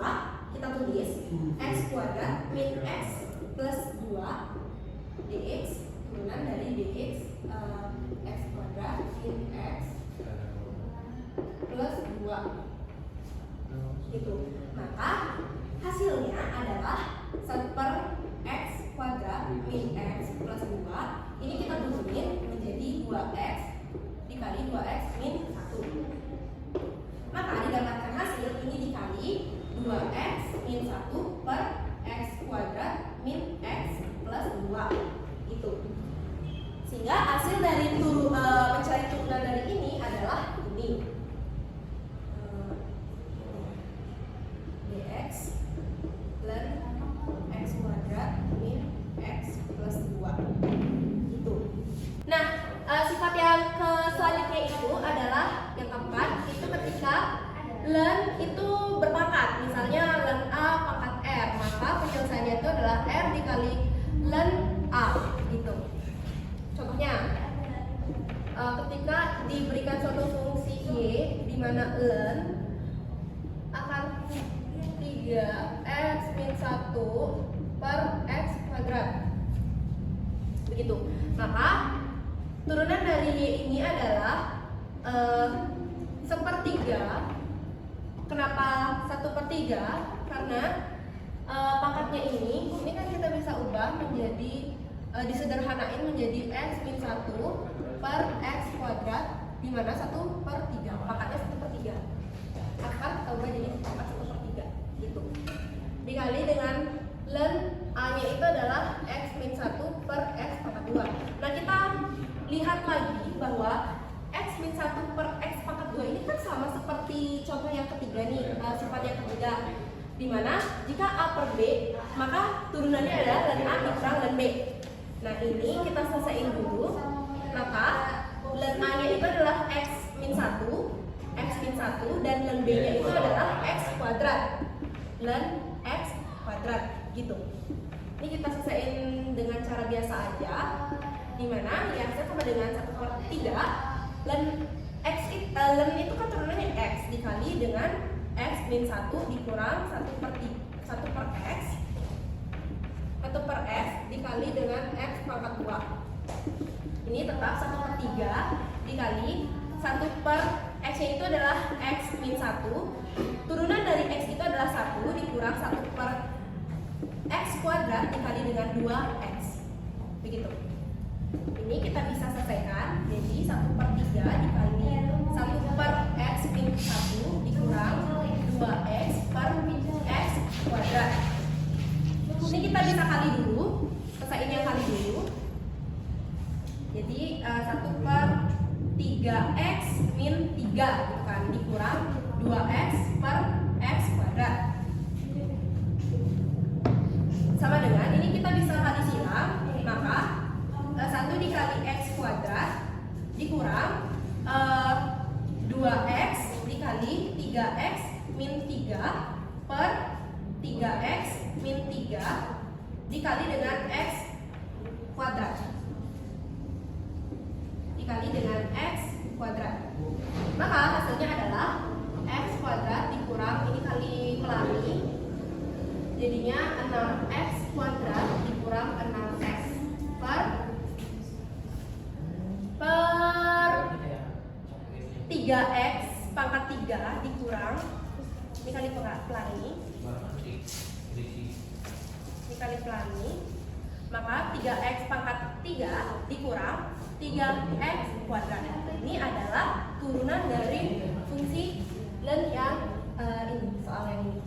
kita tulis x kuadrat min x plus 2 dx turunan dari dx x kuadrat min x plus 2 gitu. Maka hasilnya adalah 1 per x kuadrat min x plus 2. Ini kita turunin menjadi 2x dikali 2x min 1. Maka didapatkan hasil ini dikali 2x min 1 per x kuadrat min x plus 2 itu. Sehingga hasil dari mencari turunan dari ini adalah ini dx ln x kuadrat min x plus 2 itu. Nah, sifat yang selanjutnya itu adalah yang keempat, itu ketika ln itu berpangkat, misalnya ln a pangkat r, maka penyelesaiannya itu adalah r dikali ln a gitu. Contohnya, ketika diberikan suatu fungsi y di mana ln akan 3x min 1 per x kuadrat begitu, maka turunan dari y ini adalah 1/3. Kenapa 1/3? Karena pangkatnya ini kan kita bisa ubah menjadi disederhanain menjadi x min 1 per x kuadrat, di mana 1/3 pangkatnya 1/3 akan kita ubah jadi pangkat 1/3 gitu, dikali dengan ln a nya itu adalah x min 1 per x pangkat 2. Nah, kita lihat lagi bahwa x min 1 per x pangkat 2 ini kan sama seperti contoh yang ketiga nih, sifat yang ketiga, dimana jika a per b maka turunannya adalah ln a dikurang ln b. Nah, ini kita selesaiin dulu. Maka ln a nya itu adalah x min 1 dan ln b nya itu adalah x kuadrat, ln x kuadrat gitu. Ini kita selesaiin dengan cara biasa aja, dimana ya saya sama dengan 1/3 ln x ln itu kan turunannya x dikali dengan x min 1 dikurang 1 per x dikali dengan x pangkat 2. Ini tetap 1/3 dikali 1 per x nya itu adalah x min 1, turunan dari x itu adalah 1 dikurang 1 per x kuadrat dikali dengan 2x begitu. Ini kita bisa selesaikan, jadi 1/3 dikali min 3 gitu kan, dikurang 2x per x kuadrat. Sama dengan ini kita bisa kali silang, maka 1 dikali x kuadrat dikurang 2x dikali 3x min 3 per 3x min 3 dikali dengan x kuadrat dikali dengan x kuadrat. Maka hasilnya adalah x kuadrat dikurang ini kali pelangi, jadinya 6x kuadrat dikurang 6x per 3x pangkat 3 dikurang ini kali pelangi, maka 3x pangkat 3 dikurang 3x kuadrat. Ini adalah turunan dari fungsi len yang ini, soal yang ini.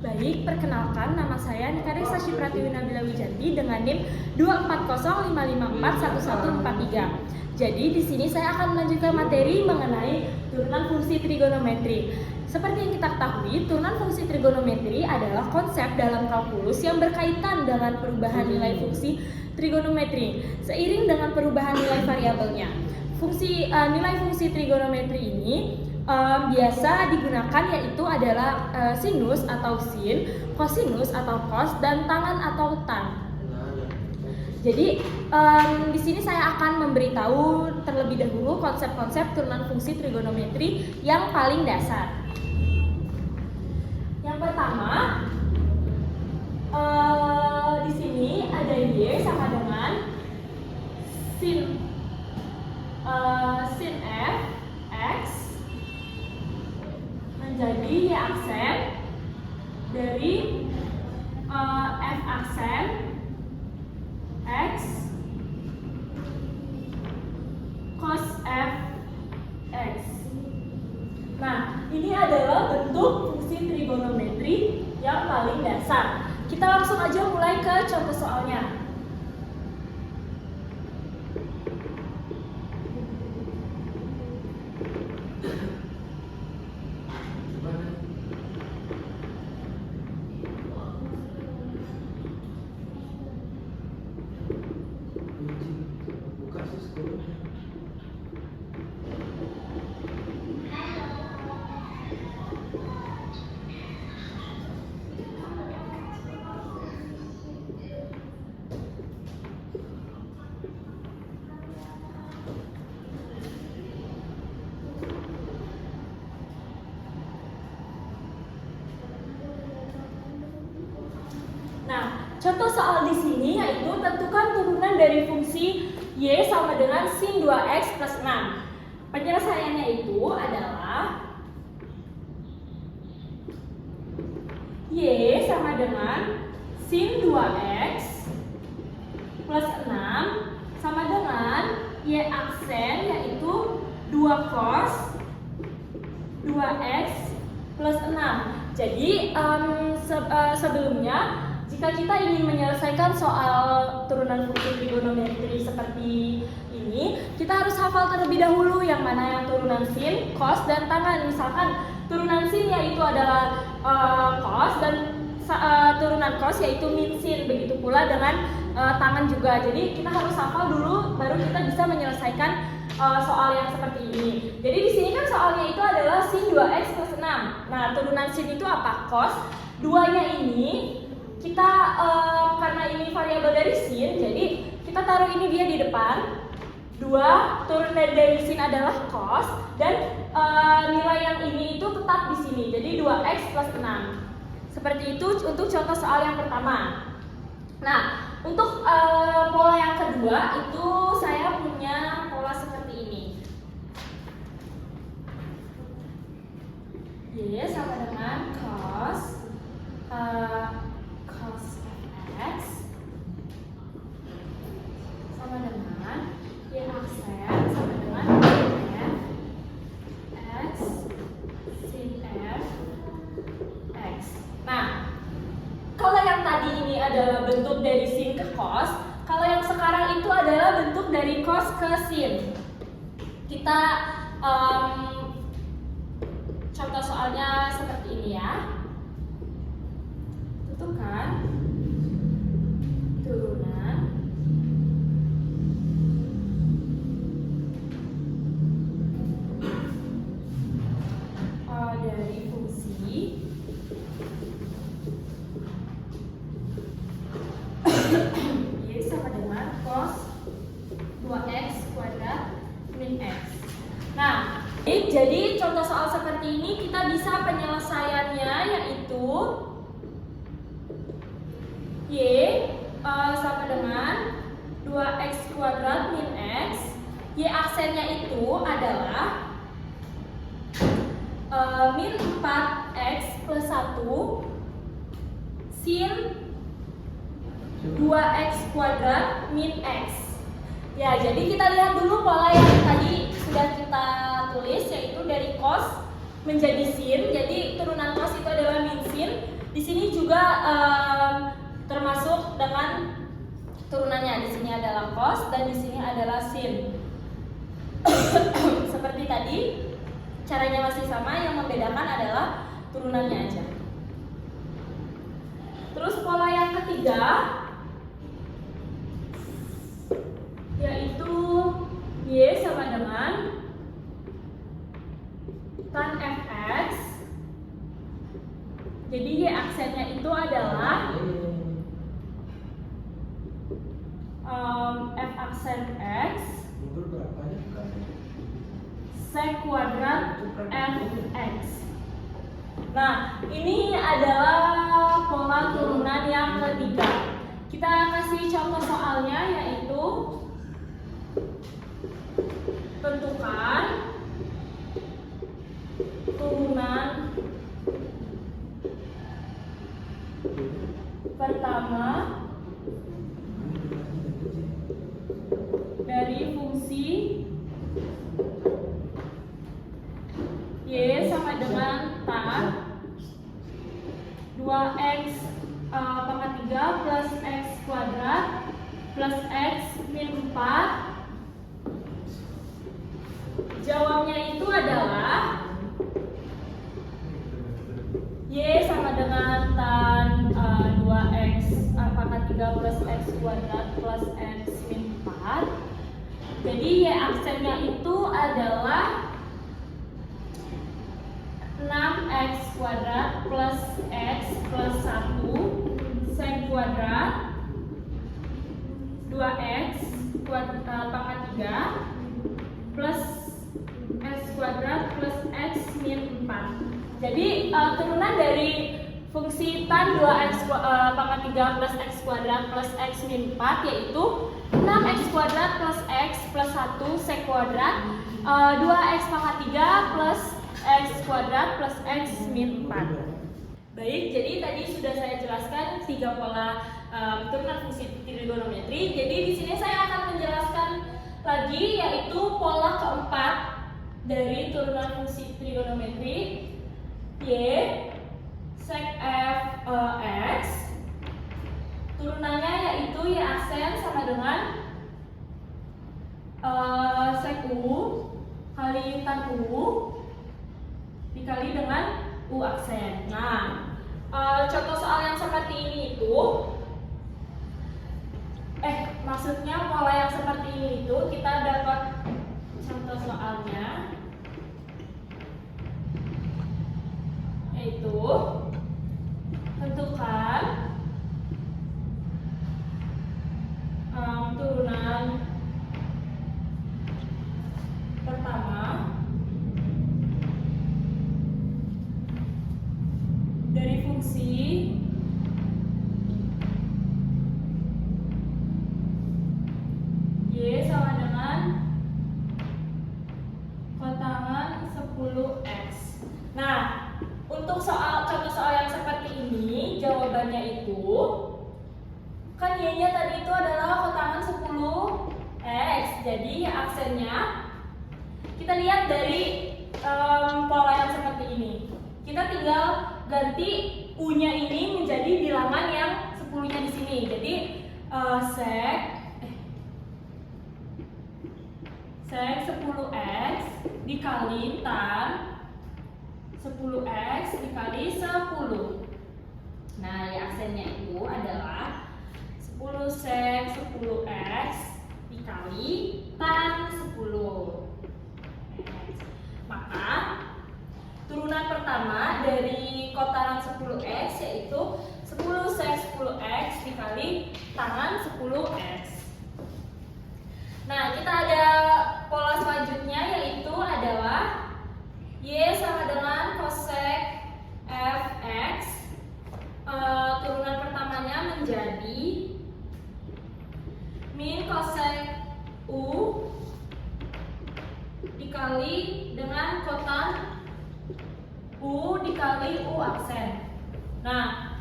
Baik, perkenalkan nama saya Nikade Sashi Pratiwi Nabila Wijanti dengan NIM 24055411143. Jadi di sini saya akan melanjutkan materi mengenai turunan fungsi trigonometri. Seperti yang kita ketahui, turunan fungsi trigonometri adalah konsep dalam kalkulus yang berkaitan dengan perubahan nilai fungsi trigonometri seiring dengan perubahan nilai variabelnya. Nilai fungsi trigonometri ini biasa digunakan yaitu adalah sinus atau sin, kosinus atau cos, dan tangan atau tan. Jadi di sini saya akan memberitahu terlebih dahulu konsep-konsep turunan fungsi trigonometri yang paling dasar. Yang pertama, di sini ada y sama dengan sin f x menjadi y aksen dari f aksen x cos f x. Nah, ini adalah bentuk fungsi trigonometri yang paling dasar. Kita langsung aja mulai ke contoh soalnya. Nah, contoh soal di sini yaitu tentukan turunan dari fungsi y sama dengan sin 2x plus 6. Penyelesaiannya itu adalah y sama dengan sin 2x plus 6 sama dengan y aksen yaitu 2 cos 2x plus 6. Jadi sebelumnya jika kita ingin menyelesaikan soal turunan fungsi trigonometri seperti ini, kita harus hafal terlebih dahulu yang mana yang turunan sin, cos, dan tangan. Misalkan turunan sin yaitu adalah cos dan turunan cos yaitu min sin. Begitu pula dengan tangan juga. Jadi kita harus hafal dulu baru kita bisa menyelesaikan soal yang seperti ini. Jadi di sini kan soalnya itu adalah sin 2x plus 6. Nah, turunan sin itu apa? Cos. 2-nya ini kita karena ini variabel dari sin, jadi kita taruh ini dia di depan. 2 turun dari sin adalah cos dan nilai yang ini itu tetap di sini. Jadi 2x plus 6. Seperti itu untuk contoh soal yang pertama. Nah, untuk pola yang kedua itu saya punya pola seperti ini. Y sama dengan cos x sama dengan y aksen sama dengan f x sin f x. Nah, kalau yang tadi ini adalah bentuk dari sin ke cos, kalau yang sekarang itu adalah bentuk dari cos ke sin. Kita jadi contoh soal seperti ini kita bisa penyelesaiannya yaitu Y sama dengan 2x kuadrat min x. Y aksennya itu adalah min 4x plus 1 sin 2x kuadrat min x. Ya, jadi kita lihat dulu pola yang tadi sudah kita tulis, yaitu dari cos menjadi sin. Jadi turunan cos itu adalah min sin. Di sini juga termasuk dengan turunannya. Di sini adalah cos dan di sini adalah sin. Seperti tadi, caranya masih sama, yang membedakan adalah turunannya aja. Terus pola yang ketiga yaitu Y sama dengan tan fx. Jadi Y aksennya itu adalah f aksen x sek kuadrat fx. Nah, ini adalah pola turunan yang ketiga. Kita kasih contoh soalnya, yaitu tentukan turunan pertama dari fungsi Y sama dengan tan 2x pangkat 3 plus x kuadrat plus x min 4. Jawabnya itu adalah Y sama dengan tan 2x pangkat 3 plus x kuadrat plus x min 4. Jadi Y aksennya itu adalah 6x kuadrat plus x plus 1 sek kuadrat 2x pangkat 3 plus x kuadrat plus x min 4. Jadi turunan dari fungsi tan 2x pangkat 3 plus x kuadrat plus x min 4 yaitu 6x kuadrat plus x plus 1 sek kuadrat 2x pangkat 3 plus x kuadrat plus x min 4. Baik, jadi tadi sudah saya jelaskan 3 pola turunan fungsi trigonometri. Jadi di sini saya akan menjelaskan lagi yaitu pola keempat dari turunan fungsi trigonometri, Y sek f x. Turunannya yaitu Y aksen sama dengan sek u kali tan u dikali dengan u aksen. Nah, contoh soal yang seperti ini itu, maksudnya pola yang seperti ini itu kita dapat contoh soalnya, yaitu tentukan turunan pertama dari fungsi Y sama dengan kotangan 10x. Nah, untuk contoh soal yang seperti ini, jawabannya itu kan Y-nya tadi itu adalah kotangan 10x. Jadi aksennya kita lihat dari pola yang seperti ini. Kita tinggal ganti U-nya ini menjadi bilangan yang 10-nya di sini. Jadi sek 10x dikali tan 10x dikali 10. Nah, ya aksennya itu adalah 10 sek 10x dikali tan 10. Maka turunan pertama dari kotaran 10x yaitu 10 sek 10x dikali tangan 10x. Nah, kita ada pola selanjutnya yaitu adalah U dikali U aksen. Nah,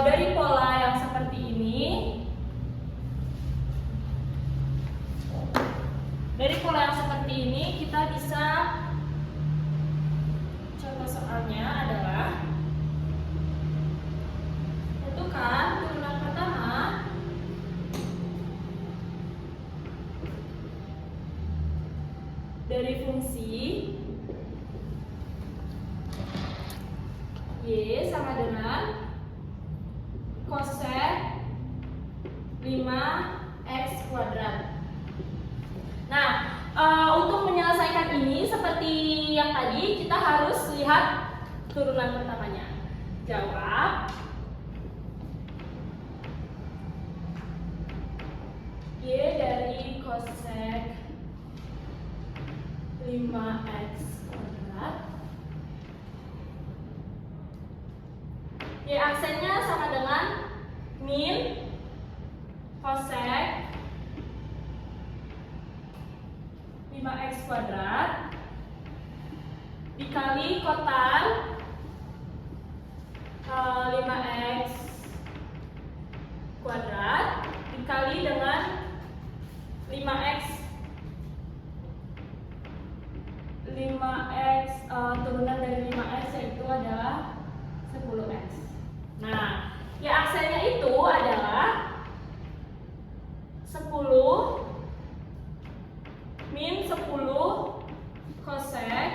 dari pola yang seperti ini, kita bisa, contoh soalnya adalah tentukan turunan pertama dari fungsi Y sama dengan cosec 5x kuadrat. Nah, untuk menyelesaikan ini seperti yang tadi, kita harus lihat turunan pertamanya. Jawab Y dari cosec 5x kuadrat. Y aksennya sama dengan min cosec 5x kuadrat dikali kotan 5x kuadrat dikali dengan 5x turunan dari 5x yaitu adalah 10x. Nah, ya aksennya itu adalah 10 min 10 cosec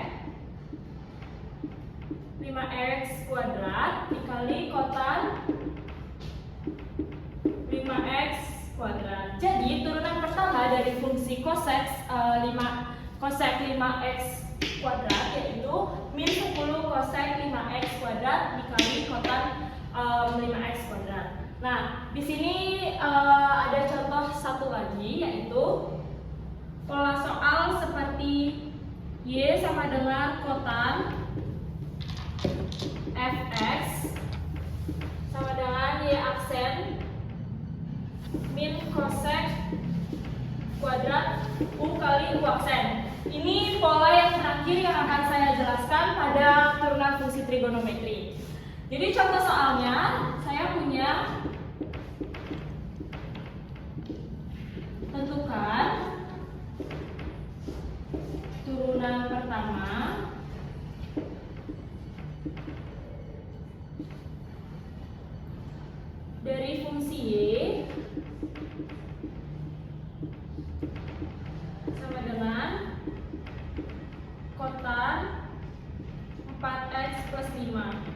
5x kuadrat dikali kotan 5x kuadrat. Jadi turunan pertama dari fungsi cosec 5x kuadrat yaitu min 10 cosec 5x kuadrat dikali kotan 5x kuadrat. Nah, di sini ada contoh satu lagi yaitu pola soal seperti Y sama dengan kotan fx sama dengan Y aksen min cosec kuadrat U kali U aksen. Ini pola yang terakhir yang akan saya jelaskan pada turunan fungsi trigonometri. Jadi contoh soalnya saya punya tentukan turunan pertama dari fungsi Y sama dengan kotan 4x plus 5.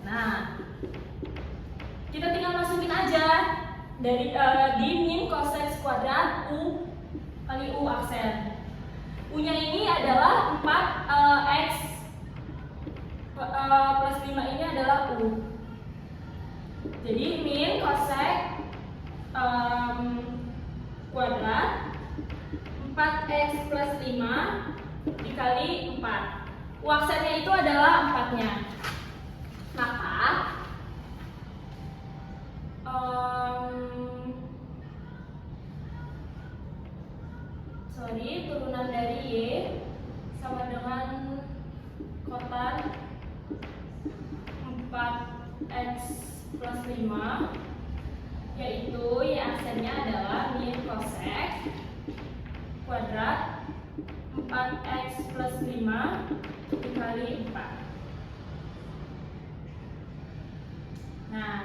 Nah, kita tinggal masukin aja dari di min cosec kuadrat U kali U aksen. U-nya ini adalah 4x plus 5 ini adalah U. Jadi min cosec kuadrat 4x plus 5 dikali 4. U aksennya itu adalah 4-nya. Maka turunan dari Y sama dengan kotan 4x plus 5 yaitu Y aksennya adalah min cosec kuadrat 4x plus 5 dikali 4. Nah,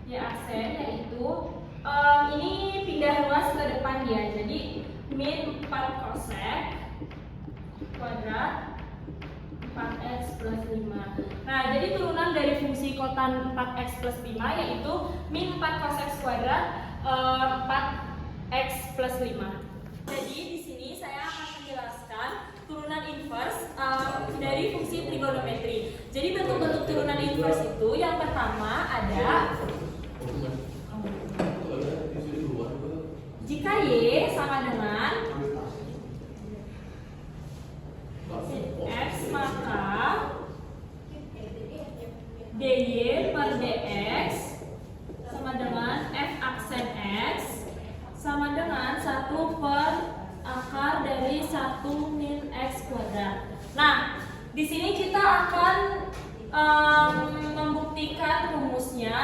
Y aksen yaitu ini pindah ruas ke depan dia, jadi min 4 cosec kuadrat 4x plus 5. Nah, jadi turunan dari fungsi kotan 4x plus 5 yaitu min 4 cosec kuadrat 4x plus 5. Jadi di sini saya akan menjelaskan turunan inverse dari fungsi trigonometri. Jadi bentuk-bentuk turunan inverse itu yang pertama ada jika Y sama dengan X maka dy per dx sama dengan f aksen x sama dengan 1 per akar dari 1 min x kuadrat. Nah, di sini kita akan membuktikan rumusnya.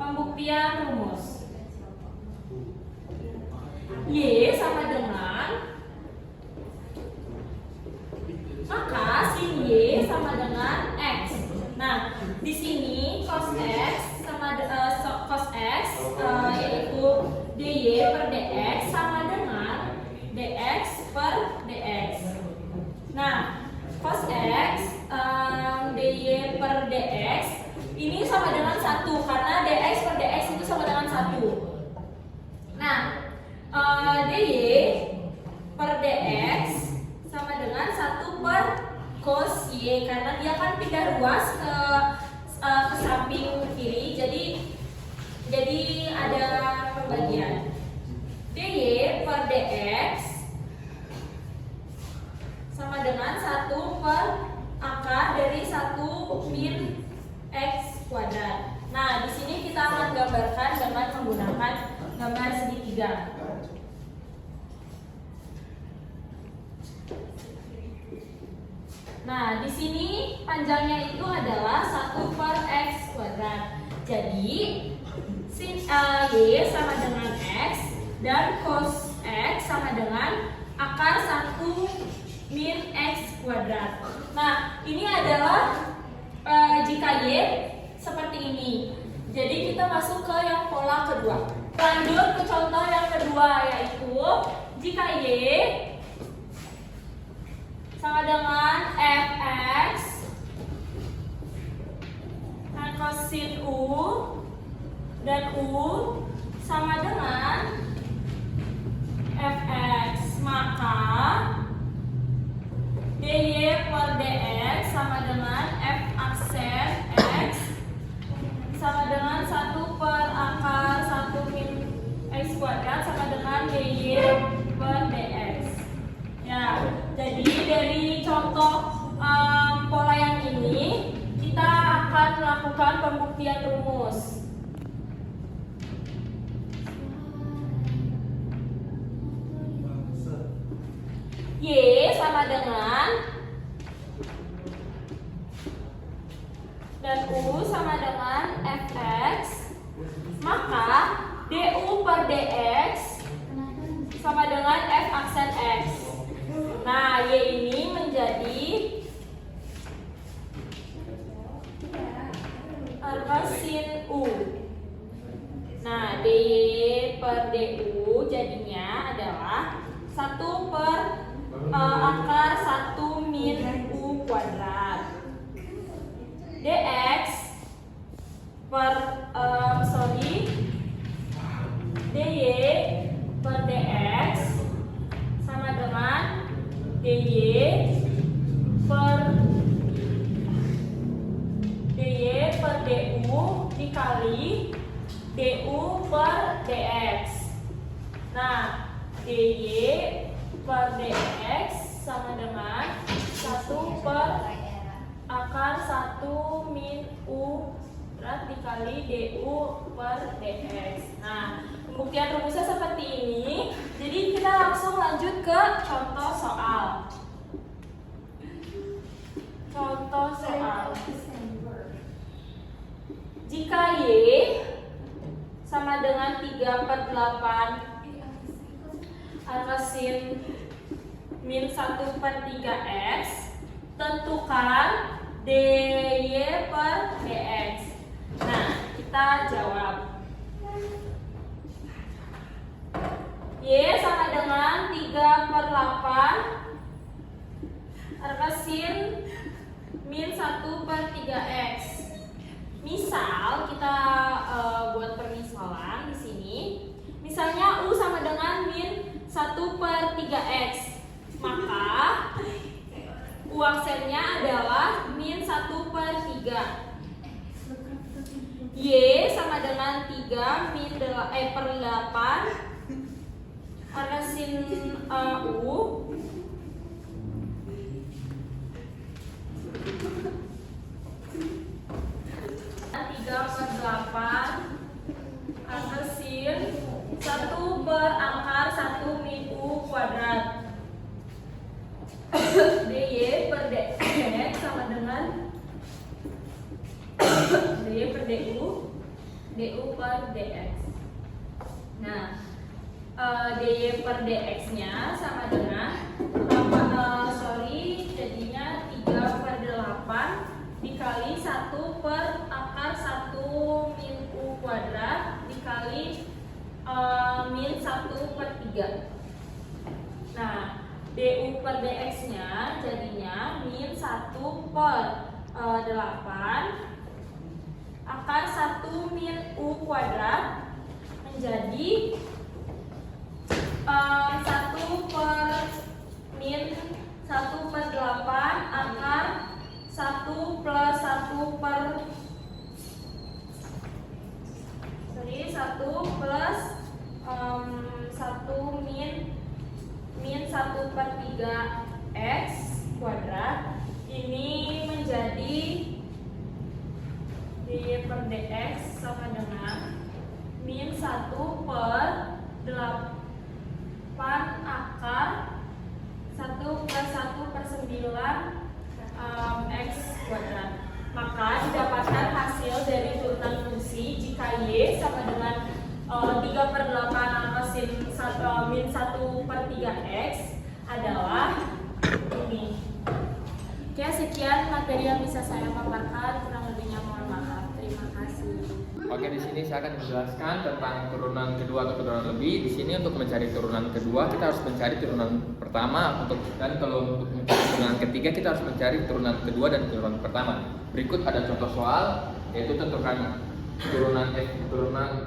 Pembuktian rumus. Y sama dengan, maka sin Y sama dengan X. Nah, di sini cos X sama cos X yaitu dy per dx sama dengan dx per dx. Nah, cos X dy per dx ini sama dengan 1 karena dx per dx itu sama dengan 1. Nah, dy per dx sama dengan 1 per cos y karena dia kan pindah ruas ke samping kiri, jadi ada pembagian. dy per dx sama dengan 1 per akar dari 1 min x kuadrat. Nah, di sini kita akan gambarkan dengan menggunakan gambar segitiga. Nah, di sini panjangnya itu adalah 1 per x kuadrat. Jadi, sin y sama dengan x dan cos x sama dengan akar 1 min x kuadrat. Nah, ini adalah jika y seperti ini. Jadi kita masuk ke yang pola kedua. Lanjut ke contoh yang kedua, yaitu jika y sama dengan fx dan kosin u dan u sama dengan fx, maka dy per dx sama dengan f aksen x sama dengan 1 per akar 1 min x kuadrat sama dengan dy per dx. Ya, jadi dari contoh pola yang ini kita akan melakukan pembuktian rumus. Y sama dengan dan U sama dengan fx, maka du per dx sama dengan f aksen x. Nah, y ini menjadi sin u. Nah, dy per du jadinya adalah 1 per akar 1 min u kuadrat dx per dy per dx sama dengan dy per du dikali du per dx. Nah, dy per dx sama dengan 1 per akar 1 min u kuadrat dikali du per dx. Nah, pembuktian rumusnya seperti ini. Jadi kita langsung lanjut ke contoh soal. Contoh soal. Jika y sama dengan 3/8 angka sin min 1/3x, tentukan dy per dx. Nah, kita jawab. Y sama dengan 3/8 angka sin min 1/3x. Misal kita buat permisalan di sini. Misalnya U sama dengan min 1/3x, maka U aksennya adalah min 1/3. Y sama dengan 3 min per 8 karena sin U. Angka sin 1 per akar 1 min u kuadrat dy per dx du per dx. Nah, dy per dx-nya sama dengan jadinya 3 per 8 dikali 1 per akar 1 min u kuadrat dikali min 1 per 3. Nah, du per dx-nya jadinya min 1 per 8 akar 1 min u kuadrat menjadi 1 per min 1 per 8 akar 1 plus 1 per 1 plus 1 min 1 per 3 x kuadrat. Ini menjadi dy per dx sama dengan min 1 per 8 akar 1 plus 1 per 9 x kuadrat. Maka didapatkan hasil dari turunan fungsi jika y sama dengan 3 per 8 angka min 1 per 3x adalah ini. Oke, sekian materi yang bisa saya paparkan, kurang lebihnya mohon maaf. Terima kasih. Oke, di sini saya akan menjelaskan tentang turunan kedua atau turunan lebih. Di sini untuk mencari turunan kedua kita harus mencari turunan pertama, dan kalau untuk mencari turunan ketiga kita harus mencari turunan kedua dan turunan pertama. Berikut ada contoh soal, yaitu tentukan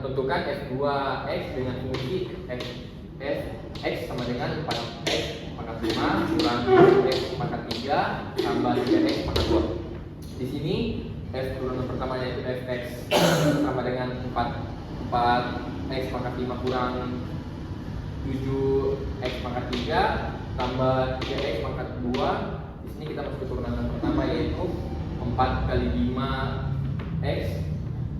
tentukan f2x dengan fungsi x sama dengan 4x pangkat 5 kurang x pangkat 3 tambah 3x pangkat 2. Di sini f turunan pertama yaitu fx sama dengan 4x pangkat 5 kurang 7x pangkat 3 tambah 3x pangkat 2. Di sini kita masuk ke turunan yang pertama yaitu 4 kali 5x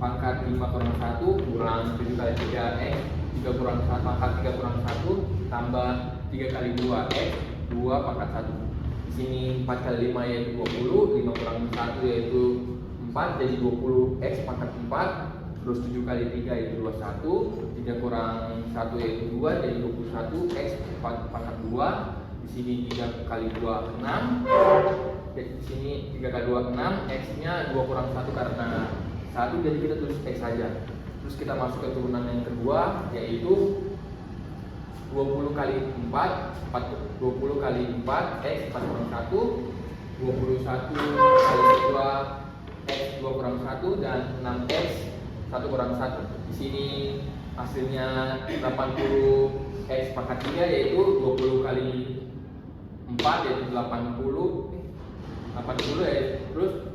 pangkat 5 kurang 1 kurang 7 kali 3x 3 kurang 1 pangkat 3 kurang 1 tambah 3 kali 2x 2 pangkat 1. Di sini 4 kali 5 yaitu 20, 5 kurang 1 yaitu 4 jadi 20x pangkat 4, terus 7 kali 3 yaitu 21, 3 kurang 1 yaitu 2 jadi 21x pangkat 2. Di sini 3 kali 2 6. Di sini 3 kali 2 6, x-nya 2 kurang 1 karena 1, jadi kita tulis x saja. Terus kita masuk ke turunan yang kedua yaitu 20 kali 4, 20 kali 4 x 4 kurang 1, 21 kali 2 x 2 kurang 1 dan 6x 1 kurang 1. Di sini hasilnya 80 x pangkat 3 yaitu 20 kali 4 yaitu 80 ya, terus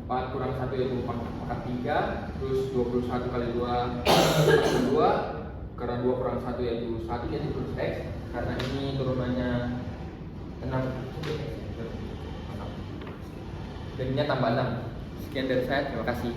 4 kurang 1 yaitu pangkat 3, terus 21 kali 2 karena 2 kurang 1 yaitu 1 jadi terus x, karena ini turunannya 6 jadinya tambah 6. Sekian dari saya, terima kasih.